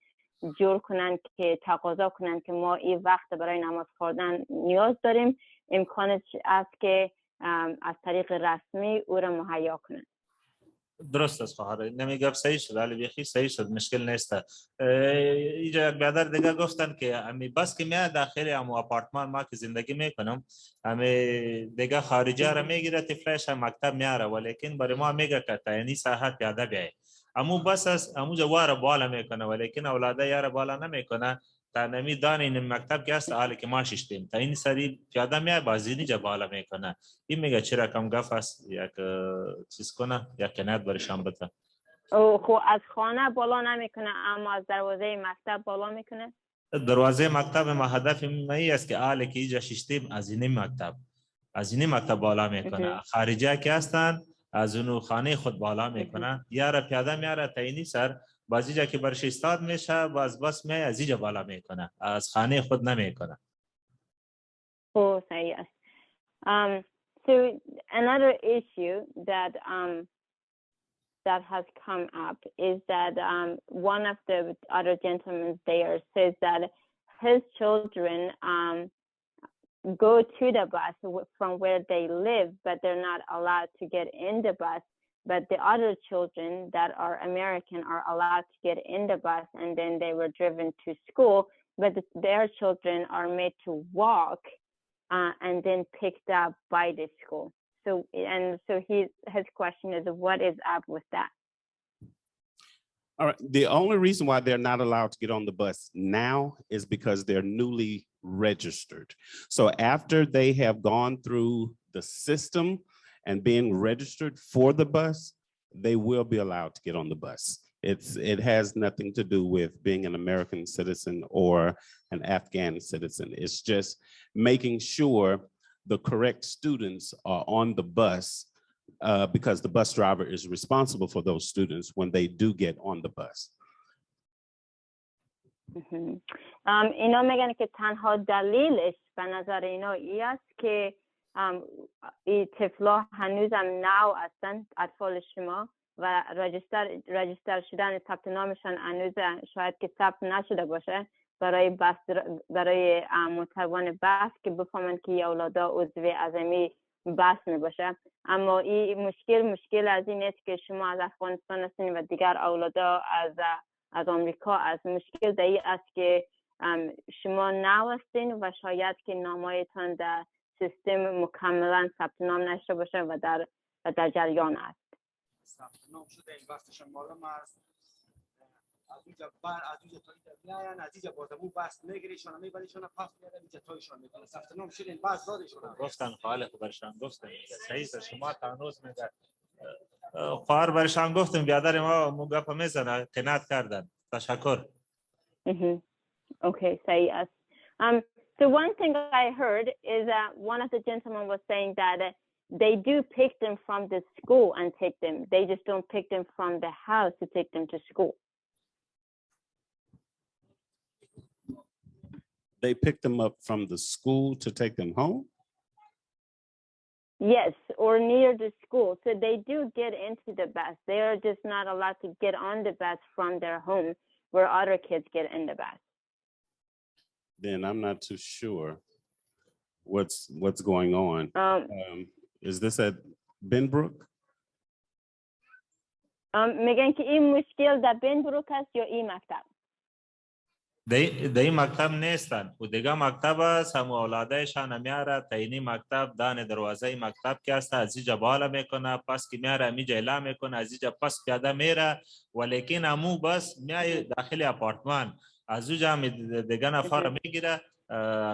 جور کنن که تقاضا کنن که ما این وقت برای نماز خوردن نیاز داریم، امکانش است که از طریق رسمی او را مهیا کنن. درست است خواهر، نمیگم صحیح شد، ولی بیخی صحیح شد، مشکل نیست. اینجا یک برادر دیگه گفتن که امی بس که میاد داخل امو آپارتمان ما که زندگی میکنم، امی دیگه خارجی را میگیره طفلش هم مکتب میاره، ولیکن برای ما میگه که تا اینی ساعت پیاده بیای. امو بس است امو جوار بالا میکنه، ولیکن اولاده یار بالا نمیکنه. تا نمی دان این مکتب که است حالی که ما ششتیم تا این سری پیاده میای بازی نیجا بالا میکنه. این میگه چرا کم گفت است یک چیز کنه، یک کنایت برشان بده. او خو از خانه بالا نمیکنه اما از دروازه مکتب بالا میکنه. دروازه مکتب ما هدف این است که حالی که اینجا ششتیم از این مکتب بالا میکنه. خارجی که هستن از اونو خانه خود بالا میکنه. یارا پیاده میاره تا اینی سر بازی جا که برش استاد میشه باز بس میای از اینجا بالا میکنه، از خانه خود نمیکنه. Oh, yes. So another issue that that has come up is that one of the other gentlemen there says that his children go to the bus from where they live, but they're not allowed to get in the bus. But the other children that are American are allowed to get in the bus, and then they were driven to school. But their children are made to walk and then picked up by the school. So his question is, what is up with that? All right. The only reason why they're not allowed to get on the bus now is because they're newly registered. So after they have gone through the system and being registered for the bus, they will be allowed to get on the bus. It has nothing to do with being an American citizen or an Afghan citizen. It's just making sure the correct students are on the bus because the bus driver is responsible for those students when they do get on the bus. اینا میگن که تنها دلیلش به نظر اینا ای است که این طفلا هنوزم نو هستن، اطفال شما، و رجیستر شدن ثبت نامشان هنوز شاید که ثبت نشده باشه برای متوان بحث که بفهمن که اولادا عضو اعظمی بحث نباشه. اما این مشکل از این است که شما از افغانستان هستین و دیگر اولادا از آمریکا، از مشکل دایی است که شما نو هستین و شاید که نامایتان در سیستم مکملا ثبت نام نشده باشه و در جریان است. ثبت نام شده این وقتشان معلوم است. از اینجا تا اینجا بیاین، از اینجا بازمون بس میگیریشون میبریشون پس میادن اینجا تایشون میکنه. ثبت نام شده این بس دادشون. گفتن خاله برشان گفتن صحیح است، شما تانوس میگه خواهر برشان گفتم بیادر ما گپ میزنه کنات کردن. تشکر. Okay, صحیح است. So one thing I heard is that one of the gentlemen was saying that they do pick them from the school and take them. They just don't pick them from the house to take them to school. They pick them up from the school to take them home? Yes, or near the school. So they do get into the bus. They are just not allowed to get on the bus from their home where other kids get in the bus. Then I'm not too sure what's going on. Is this at Benbrook? میگن که این مشکل در بنبروک است یا این مکتب؟ در این مکتب نیستن و دیگه مکتب است، هم اولادایشان میاره تا اینی مکتب دان دروازه مکتب که است، از اینجا بالا میکنه پس که میاره امیجا اعلام میکنه، از اینجا پس پیاده میره، ولیکن امو بس میای داخل آپارتمان از اونجا دیگه نفر میگیره.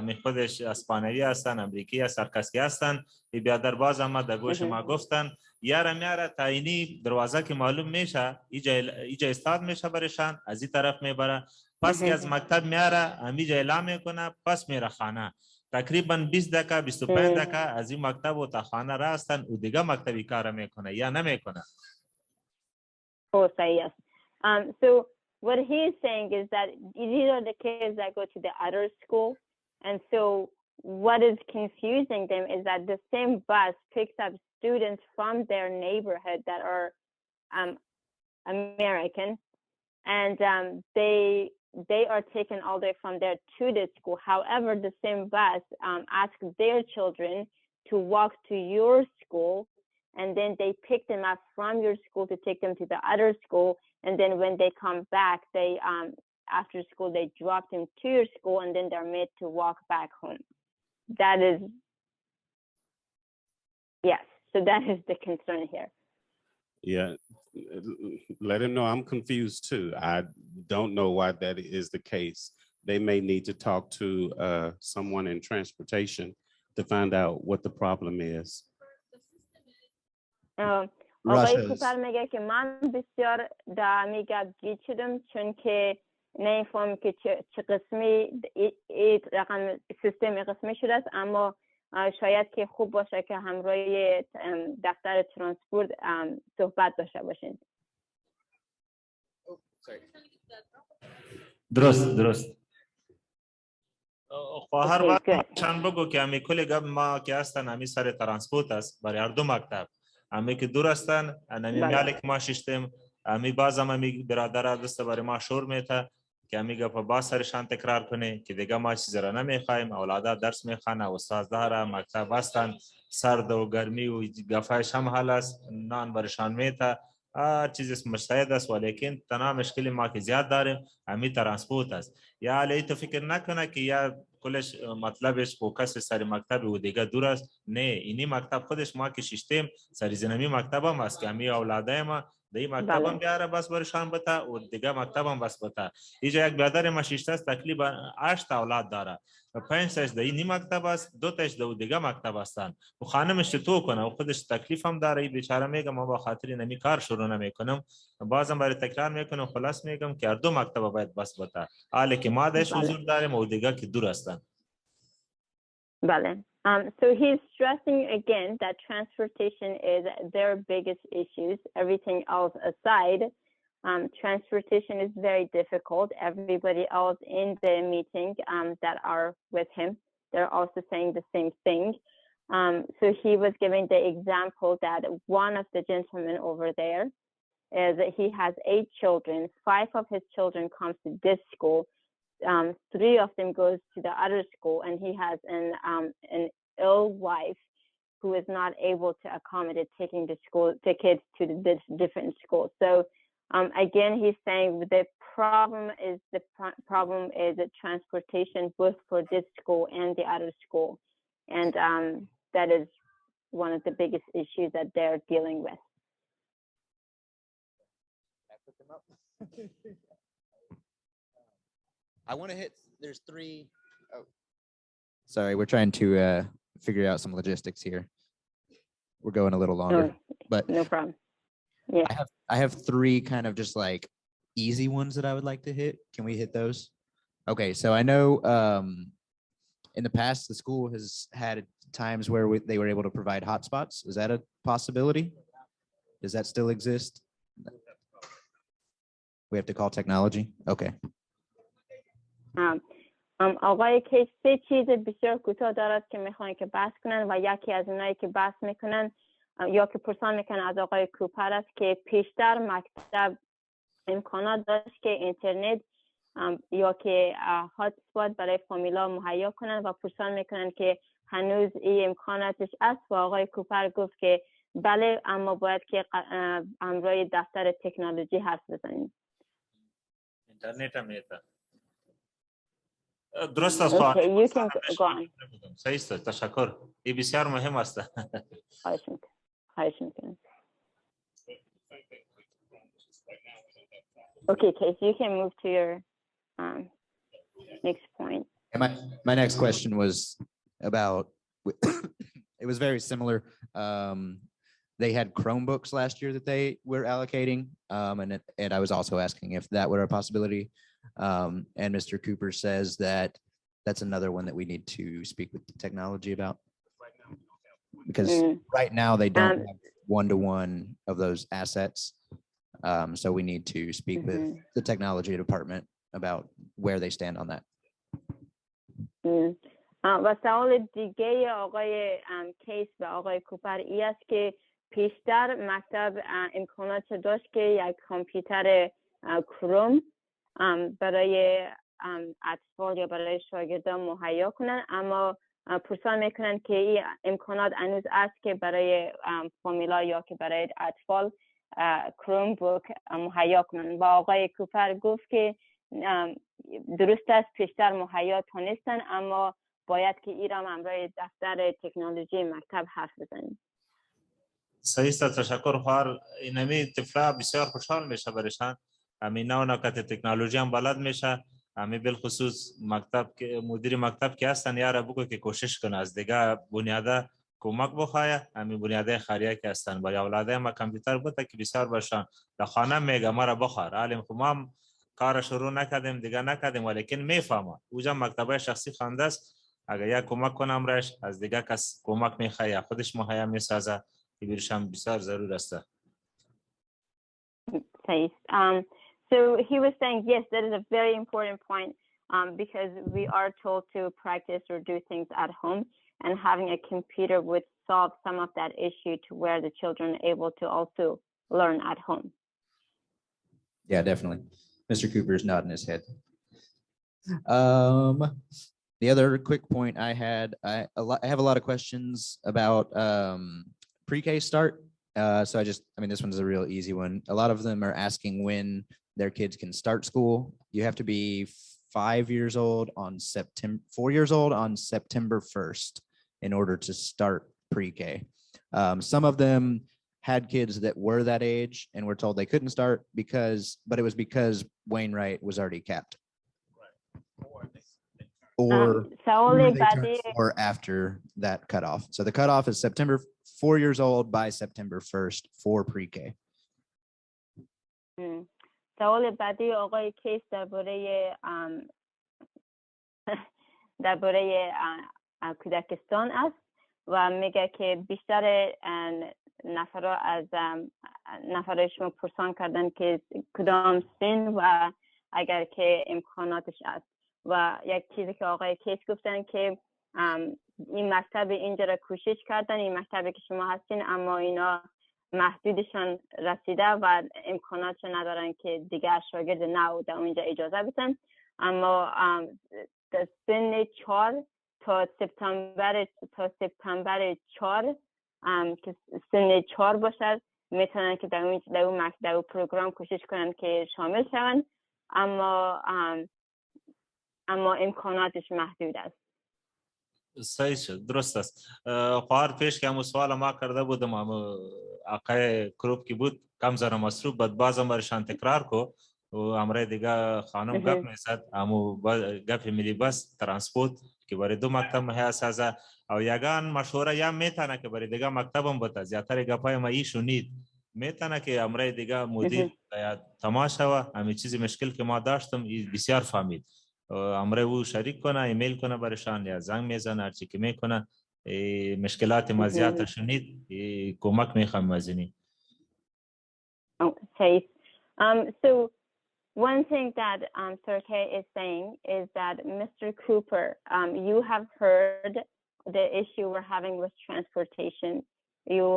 می خودش اسپانیایی هستن، امریکی هست، سرکسی هستن. بیادر باز هم در گوش ما گفتن یاره میاره تا اینی دروازه که معلوم میشه ایجا استاد میشه برشان، از این طرف میبره، پس که از مکتب میاره امیجا اعلام میکنه، پس میره خانه. تقریبا 20 دقیقه 25 دقیقه از این مکتب و تا خانه را هستن و دیگه مکتبی کار میکنه یا نمیکنه. صحیح است. So what he is saying is that these are the kids that go to the other school, and so what is confusing them is that the same bus picks up students from their neighborhood that are American, and they are taken all the way from there to the school. However, the same bus asks their children to walk to your school, and then they pick them up from your school to take them to the other school. And then when they come back, they after school, they drop them to your school, and then they're made to walk back home. That is, yes, so that is the concern here. Yeah, let him know I'm confused too. I don't know why that is the case. They may need to talk to someone in transportation to find out what the problem is. آقای کوپر میگه که من بسیار در میگه گیج شدم چون که نمیفهمم که چه قسمی این رقم سیستم قسمی شده است، اما شاید که خوب باشه که همراه دفتر ترانسپورت صحبت داشته باشین. درست خواهر وقتشان بگو که همی کل گب ما که هستن همی سر ترانسپورت است برای هر دو مکتب، همی که دور هستن همی میالی که ما ششتیم همی باز همی برادر دست برای ما شور میته که همی گپ باز سرشان تکرار کنه که دیگه ما چیزی را نمیخوایم، اولادا درس میخوانه، استاد داره، مکتب هستن، سرد و گرمی و گفایش هم حال است، نان برشان میته، هر چیز مستعد است، ولیکن تنها مشکل ما که زیاد داریم همی ترانسپورت است. یا علی تو فکر نکنه که یا کلش مطلبش فوکس سر مکتب و دیگه دور است، نه، اینی مکتب خودش ما که ششتیم سری زنمی مکتب هم است که همی اولادای ما دی مکتب هم بیاره بس برشان بته و دیگه مکتب هم بس بته. اینجا یک برادر ما ششته است تقریبا 8 اولاد داره و 5 تاش دی نی مکتب است، 2 تاش دو دیگه مکتب هستن و خانمش تو کنه و خودش تکلیف هم داره. بیچاره میگه ما با خاطر نمی کار شروع نمیکنم، بازم برای تکرار میکنم، خلاص میگم که هر دو مکتب باید بس بته، حالی که ما داش حضور داریم و دیگه که دور هستن. بله. So he's stressing again that transportation is their biggest issues. Everything else aside, transportation is very difficult. Everybody else in the meeting that are with him, they're also saying the same thing. So he was giving the example that one of the gentlemen over there is that he has 8 children. 5 of his children comes to this school. 3 of them goes to the other school, and he has an ill wife who is not able to accommodate taking the kids to the different schools. So again, he's saying the problem is the transportation both for this school and the other school, and that is one of the biggest issues that they're dealing with. I want to hit, there's 3. Oh, sorry, we're trying to figure out some logistics here. We're going a little longer, but no problem. Yeah, I have 3 kind of just like easy ones that I would like to hit. Can we hit those? Okay, so I know in the past the school has had times where they were able to provide hotspots. Is that a possibility? Does that still exist? We have to call technology. Okay. آقای کیش 3 چیز بسیار کوتاه دارد که میخوان که بحث کنن و یکی از اونایی که بحث میکنن یا که پرسان میکنن از آقای کوپر است که پیشتر مکتب امکانات داشت که اینترنت یا که هات اسپات برای فامیلا مهیا کنن و پرسان میکنن که هنوز این امکاناتش است و آقای کوپر گفت که بله، اما باید که همراه دفتر تکنولوژی حرف بزنیم. اینترنت هم میته. درست است. Okay, you can go on. صحیح است. تشکر. این بسیار مهم است. خواهش میکنم. Okay, Case, you can move to your next point. And my next question was about, it was very similar. They had Chromebooks last year that they were allocating, and I was also asking if that were a possibility. And Mr. Cooper says that that's another one that we need to speak with the technology about. Because right now they don't have one-to-one of those assets. So we need to speak with the technology department about where they stand on that. و سوال دیگه آقای کیس و آقای کوپر ای است که پیشتر مکتب امکانات داشت که یک کامپیوتر کروم برای اطفال یا برای شاگردان مهیا کنن، اما پرسان میکنن که این امکانات هنوز است که برای فامیلا یا که برای اطفال کروم بوک مهیا کنن. و آقای کوپر گفت که درست است پیشتر مهیا تونستن، اما باید که ایرام همراه دفتر تکنولوژی مکتب حرف بزنیم. صحیح است، تشکر. خوار اینمی طفلا بسیار خوشحال میشه برشان، همین نوع که تکنولوژی هم بلد میشه. همین بالخصوص مکتب که مدیر مکتب که هستن یارا بگو که کوشش کنه از دیگه بنیاده کمک بخواه. همین بنیاده خیریه که هستن برای اولاده ما کامپیوتر بوده که بسیار برشان در خانه میگه مرا بخور، علم خو ما کار شروع نکردیم دیگه نکردیم، ولیکن میفهمه اوجا مکتبه شخصی خوانده است. اگر یک کمک کنم رش از دیگه کس کمک میخواه خودش مهیا میسازه، هم بسیار ضرور است. So he was saying, yes, that is a very important point because we are told to practice or do things at home, and having a computer would solve some of that issue to where the children are able to also learn at home. Yeah, definitely. Mr. Cooper's nodding his head. The other quick point I had, I have a lot of questions about pre-K start. So this one's a real easy one. A lot of them are asking when their kids can start school. You have to be 4 years old on September 1st in order to start pre-K. Some of them had kids that were that age and were told they couldn't start but it was because Wainwright was already capped. Or after that cutoff. So the cutoff is 4 years old by September 1st for pre-K. سوال بعدی آقای کیس درباره کودکستان است و میگه که بیشتر نفرای شما پرسان کردن که کدام سن و اگر که امکاناتش است. و یک چیزی که آقای کیس گفتن که این مکتب اینجا را کوشش کردن، این مکتبی که شما هستین، اما اینا محدودشان رسیده و امکاناتشون ندارن که دیگه شاگرد نو در اونجا اجازه بدن. اما سن 4 تا سپتامبر 4 که سن 4 باشد میتونن که در اون پروگرام کوشش کنن که شامل شون، اما امکاناتش محدود است. صحیح شد، درست است. خواهر پیش که همون سوال ما کرده بودم، آقای کروب کی بود کم زر مصروف بود، بازم برشان تکرار کو و امره دیگه خانم گپ میزد. همو گپ ملی بس ترانسپورت که برای 2 مکتب مهیا سازه او یگان مشوره یا میتونه که برای دیگه مکتبم بوده. زیاتر گپای ما ای شنید میتونه که امره دیگه مدیر تماشا و همین چیزی مشکل که ما داشتم بسیار فهمید. امره او شریک کنه، ایمیل کنه برشان یا زنگ میزنه، هرچی که میکنه مشکلات ما زیاتر شنید کمک میخوام مزینی. Okay. So one thing that Sergey is saying is that Mr. Cooper, you have heard the issue we're having with transportation. You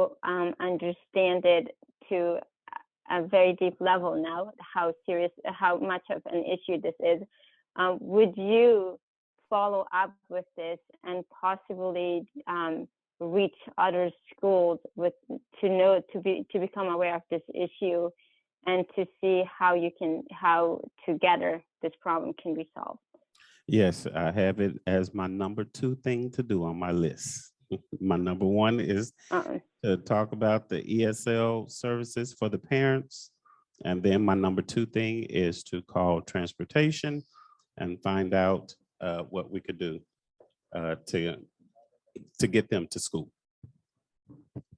understand it to a very deep level now, how much of an issue this is. Would you follow up with this and possibly reach other schools to become aware of this issue and to see how together this problem can be solved? Yes, I have it as my number 2 thing to do on my list. My number 1 is to talk about the ESL services for the parents. And then my number 2 thing is to call transportation and find out what we could do to get them to school.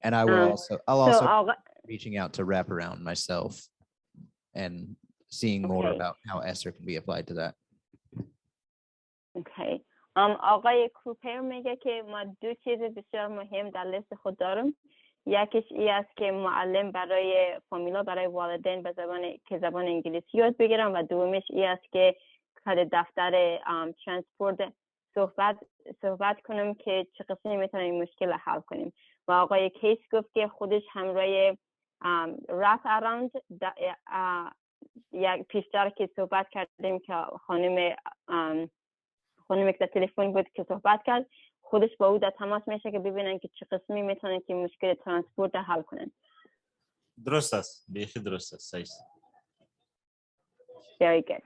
And I'll also reaching out to Wraparound myself and seeing more about how ESSER can be applied to that. Okay. آقای کوپر میگه که ما 2 چیز بسیار مهم در لیست خود دارم. یکیش این است که معلم برای فامیلا، برای والدین به زبان انگلیسی یاد بگیرن، و دومیش این است که دفتر ترانسپورت صحبت کنم که چه قسمی میتونیم این مشکل رو حل کنیم. و آقای کیس گفت که خودش همراه رپ اراوند یک پیشتر که صحبت کردیم که خانم که تلفن بود که صحبت کرد، خودش با او در تماس میشه که ببینن که چه قسمی میتونن که مشکل ترانسپورت رو حل کنن. درست است، بیخی درست است. صحیح. Very good.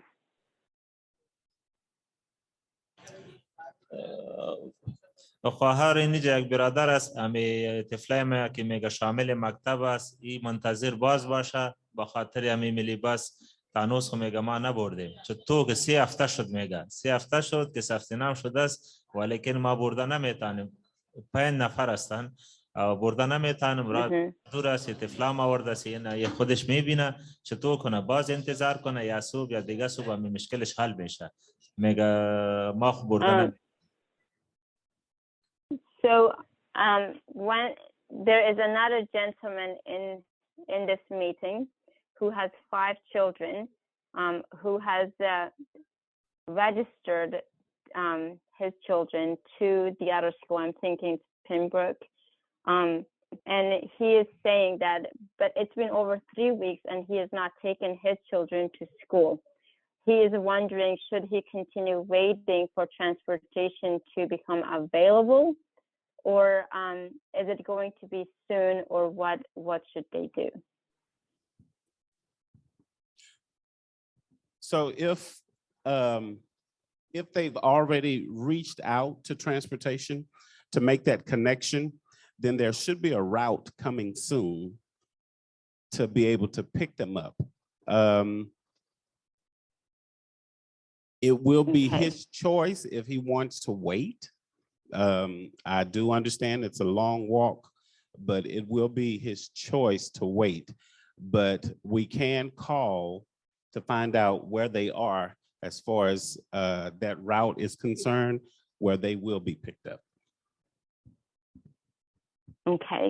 خواهر اینجا یک برادر است، امی طفلای ما که میگه شامل مکتب است، این منتظر باز باشه با خاطر امی ملی بس تانوس خو میگه ما نبردیم. چطور که 3 هفته شد، میگه 3 هفته شد که ثبت نام شده است ولیکن ما برده نمیتونیم. 5 نفر هستن برده نمیتونیم، راه دور است، طفلا ما ورده است، یه خودش میبینه چطور کنه، باز انتظار کنه یا صبح یا دیگه صبح می مشکلش حل بشه. میگه ما خو برده نمیتونیم. So when there is another gentleman in this meeting who has 5 children, who has registered his children to the other school. I'm thinking Pembroke, and he is saying that, but it's been over 3 weeks and he has not taken his children to school. He is wondering, should he continue waiting for transportation to become available? Or is it going to be soon, or what should they do? So if they've already reached out to transportation to make that connection, then there should be a route coming soon to be able to pick them up. It will be his choice if he wants to wait. I do understand it's a long walk, but it will be his choice to wait. But we can call to find out where they are as far as that route is concerned, where they will be picked up. Okay.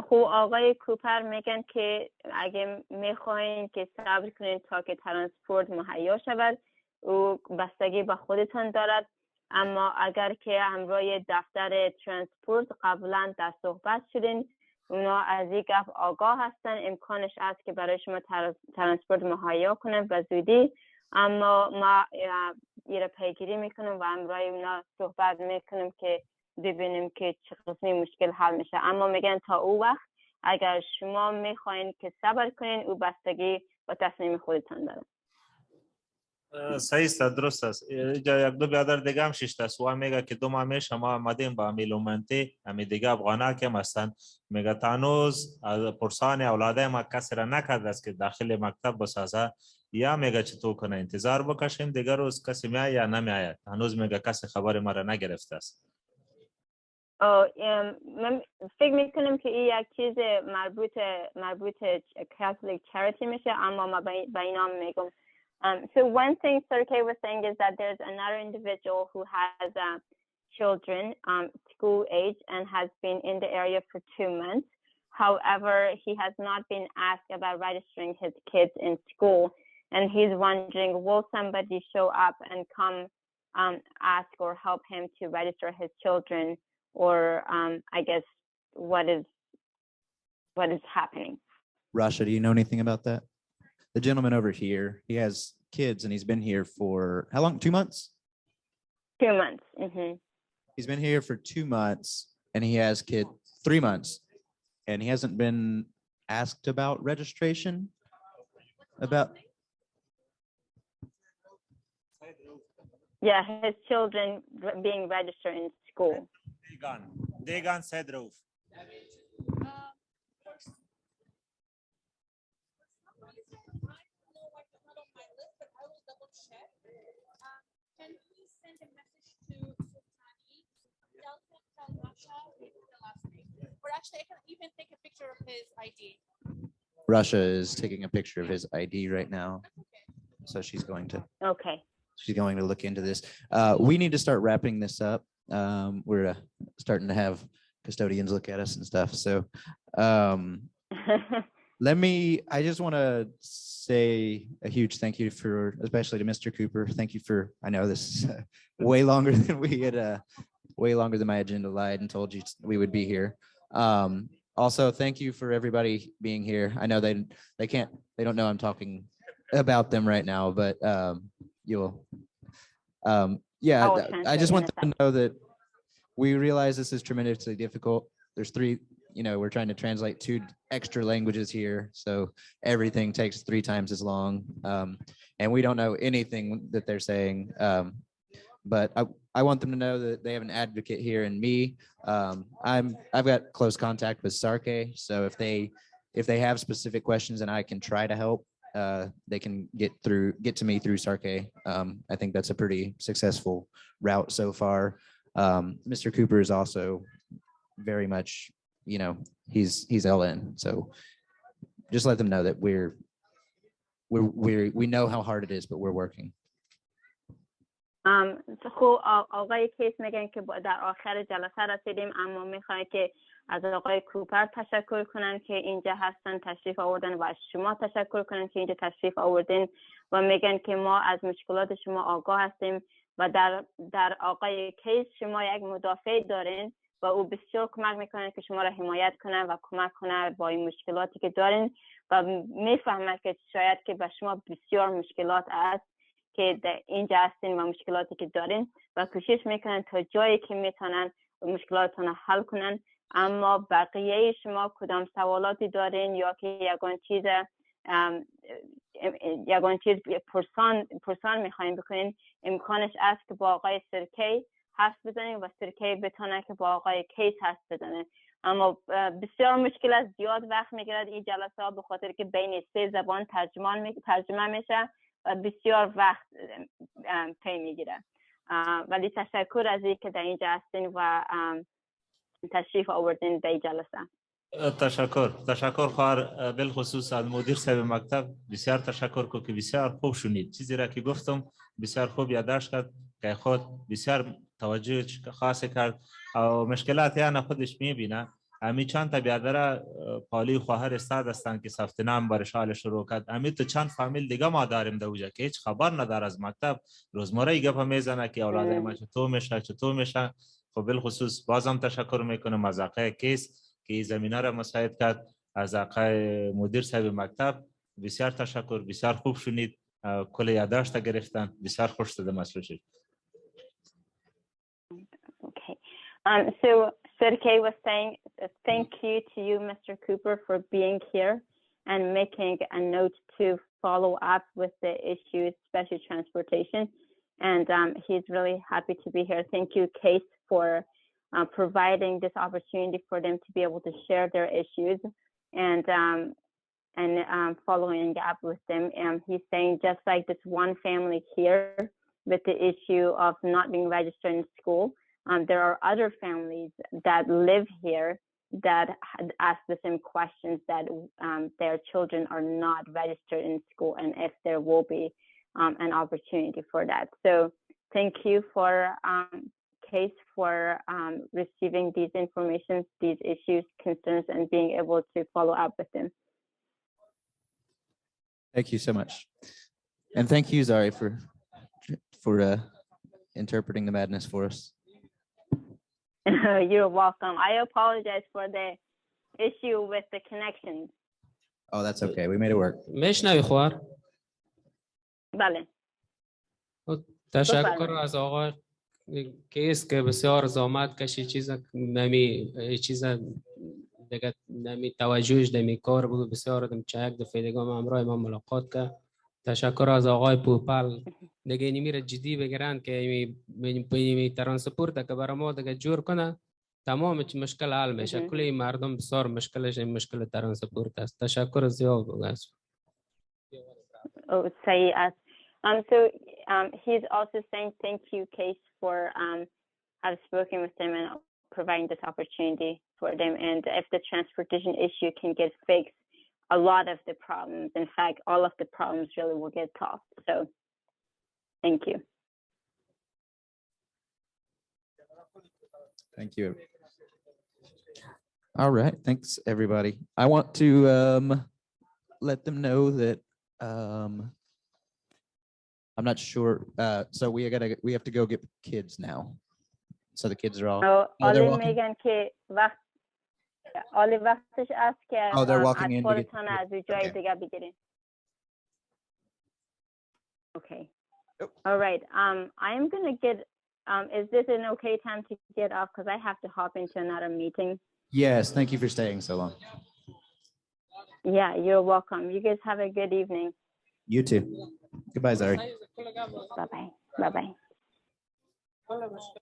خب آقای کوپر میگن که اگه میخواین که صبر کنین تا که ترانسپورت مهیا شود، او بستگی به خودتان دارد. اما اگر که همراه دفتر ترانسپورت قبلا در صحبت شدین، اونا از این گپ آگاه هستن، امکانش است که برای شما ترانسپورت مهیا کنن به زودی. اما ما این را پیگیری میکنیم و همراه اونا صحبت میکنیم که ببینیم که چه قسمی مشکل حل میشه. اما میگن تا او وقت اگر شما میخواین که صبر کنین، او بستگی و تصمیم خودتان داره. صحیح است، درست است. اینجا یک دو برادر دیگه هم شش است و میگه که 2 ماه میشه ما آمدیم با میلومنتی امی دیگه افغانا که هستن، میگه تانوز از پرسان اولادای ما کسی را نکرده است که داخل مکتب بسازه، یا میگه چطور کنه انتظار بکشیم دیگه روز کسی میآید یا نمیآید. هنوز میگه کسی خبر ما را نگرفته است. من فکر میکنم که این یک چیز مربوط کاتولیک چریتی میشه، اما ما به اینا میگم. So one thing Sergey was saying is that there's another individual who has children school age and has been in the area for 2 months. However, he has not been asked about registering his kids in school, and he's wondering, will somebody show up and come ask or help him to register his children, or I guess what is happening? Rasha, do you know anything about that? The gentleman over here, he has kids and he's been here for how long? 2 months? 2 months. Mm-hmm. He's been here for 2 months and he has 3 months, and he hasn't been asked about registration. Yeah, his children being registered in school. Degan said Rauf. Can you send a message to Sultani? Tell Russia with the last name. Or actually, I can even take a picture of his ID. Russia is taking a picture of his ID right now. Okay. So she's going to. Okay. She's going to look into this. We need to start wrapping this up. We're starting to have custodians look at us and stuff. So I just want to say a huge thank you for, especially to Mr. Cooper. Thank you for, I know this is way longer than we had, way longer than my agenda lied and told you we would be here. Also, thank you for everybody being here. I know they don't know I'm talking about them right now, but yeah, I just want them to know that we realize this is tremendously difficult. There's we're trying to translate 2 extra languages here, so everything takes 3 times as long, and we don't know anything that they're saying. But I want them to know that they have an advocate here in me. I've got close contact with Sarke, so if they have specific questions and I can try to help, they can get to me through Sarke. I think that's a pretty successful route so far. Mr. Cooper is also very much, he's LN, so just let them know that we know how hard it is, but we're working. خب آقای کیس میگن که در آخر جلسه رسیدیم، اما میخوام که از آقای کوپر تشکر کنن که اینجا هستن، تشریف آوردن، و از شما تشکر کنن که اینجا تشریف آوردین و میگن که ما از مشکلات شما آگاه هستیم و در آقای کیس شما یک مدافع دارین و او بسیار کمک میکنه که شما را حمایت کنه و کمک کنه با این مشکلاتی که دارین و میفهمه که شاید که به شما بسیار مشکلات است که اینجا هستین و مشکلاتی که دارین و کوشش میکنن تا جایی که میتونن مشکلاتتون رو حل کنن. اما بقیه شما کدام سوالاتی دارین یا که یگان چیز پرسان میخواین بکنین، امکانش است که با آقای سرکی حرف بزنین و سرکی بتونه که با آقای کیس حرف بزنه. اما بسیار مشکل است، زیاد وقت میگیرد این جلسه ها به خاطر که بین 3 زبان ترجمه میشه و بسیار وقت طی میگیره. ولی تشکر از اینکه در اینجا هستین و تشریف آوردین به این جلسه. تشکر خواهر، بالخصوص از مدیر صاحب مکتب بسیار تشکر کو که بسیار خوب شنید. چیزی را که گفتم بسیار خوب یادداشت کرد که خود بسیار توجه خاص کرد و مشکلات یعنی خودش میبینه. امی چند تا بیادر پالی خواهر استاد هستند که ثبت نام برش حال شروع کرد. امی تو چند فامیل دیگه ما داریم در اونجا که هیچ خبر نداره از مکتب، روزمره گپ میزنه که اولاد ما چطور میشه. خب بالخصوص بازم تشکر میکنم از آقای کیس که این زمینه را مساعد کرد، از آقای مدیر صاحب مکتب بسیار تشکر، بسیار خوب شنید، کل یادداشت گرفتن، بسیار خوش شده مسئله شد. Okay. So Sergey was saying thank you to you, Mr. Cooper, for being here and making a note to follow up with the issues, especially transportation. And he's really happy to be here. Thank you, Case, for providing this opportunity for them to be able to share their issues and following up with them. And he's saying just like this one family here with the issue of not being registered in school, there are other families that live here that ask the same questions, that their children are not registered in school and if there will be an opportunity for that. So thank you for Case for receiving these information, these issues, concerns, and being able to follow up with them. Thank you so much. And thank you, Zari, for interpreting the madness for us. You're welcome. I apologize for the issue with the connections. Oh, that's okay. We made it work. میشنوی خوار؟ بله. تشکر از آقا کیس که بسیار زحمت کشی چیز دیگه نمی توجهش دمی کار بود، بسیار دم چک دفعه دیگه همراه ما ملاقات که. تشکر از آقای پوپل دیگه نمیره جدی بگیرن که می ترانسپورت که برای ما دیگه جور کنه، تمام مشکل حل میشه. کلی مردم بسیار مشکلش این مشکل ترانسپورت است. تشکر زیاد است. He's also saying thank you, Case, for have spoken with them and providing this opportunity for them. And if the transportation issue can get fixed, a lot of the problems, in fact, all of the problems really will get solved. So thank you. Thank you. All right. Thanks, everybody. I want to let them know that I'm not sure. So we have to go get kids now. So the kids are all. Oh, they're آلی walking. میگن که آلی وقتش است که Oh, they're walking in to get- اطفالتان از جای Okay. دیگه بگیرین. Okay. Yep. All right. I am gonna get. Is this an okay time to get off? Because I have to hop into another meeting. Yes, thank you for staying so long. Yeah, you're welcome. You guys have a good evening. You too. Goodbye, Zari. Bye bye. Bye bye.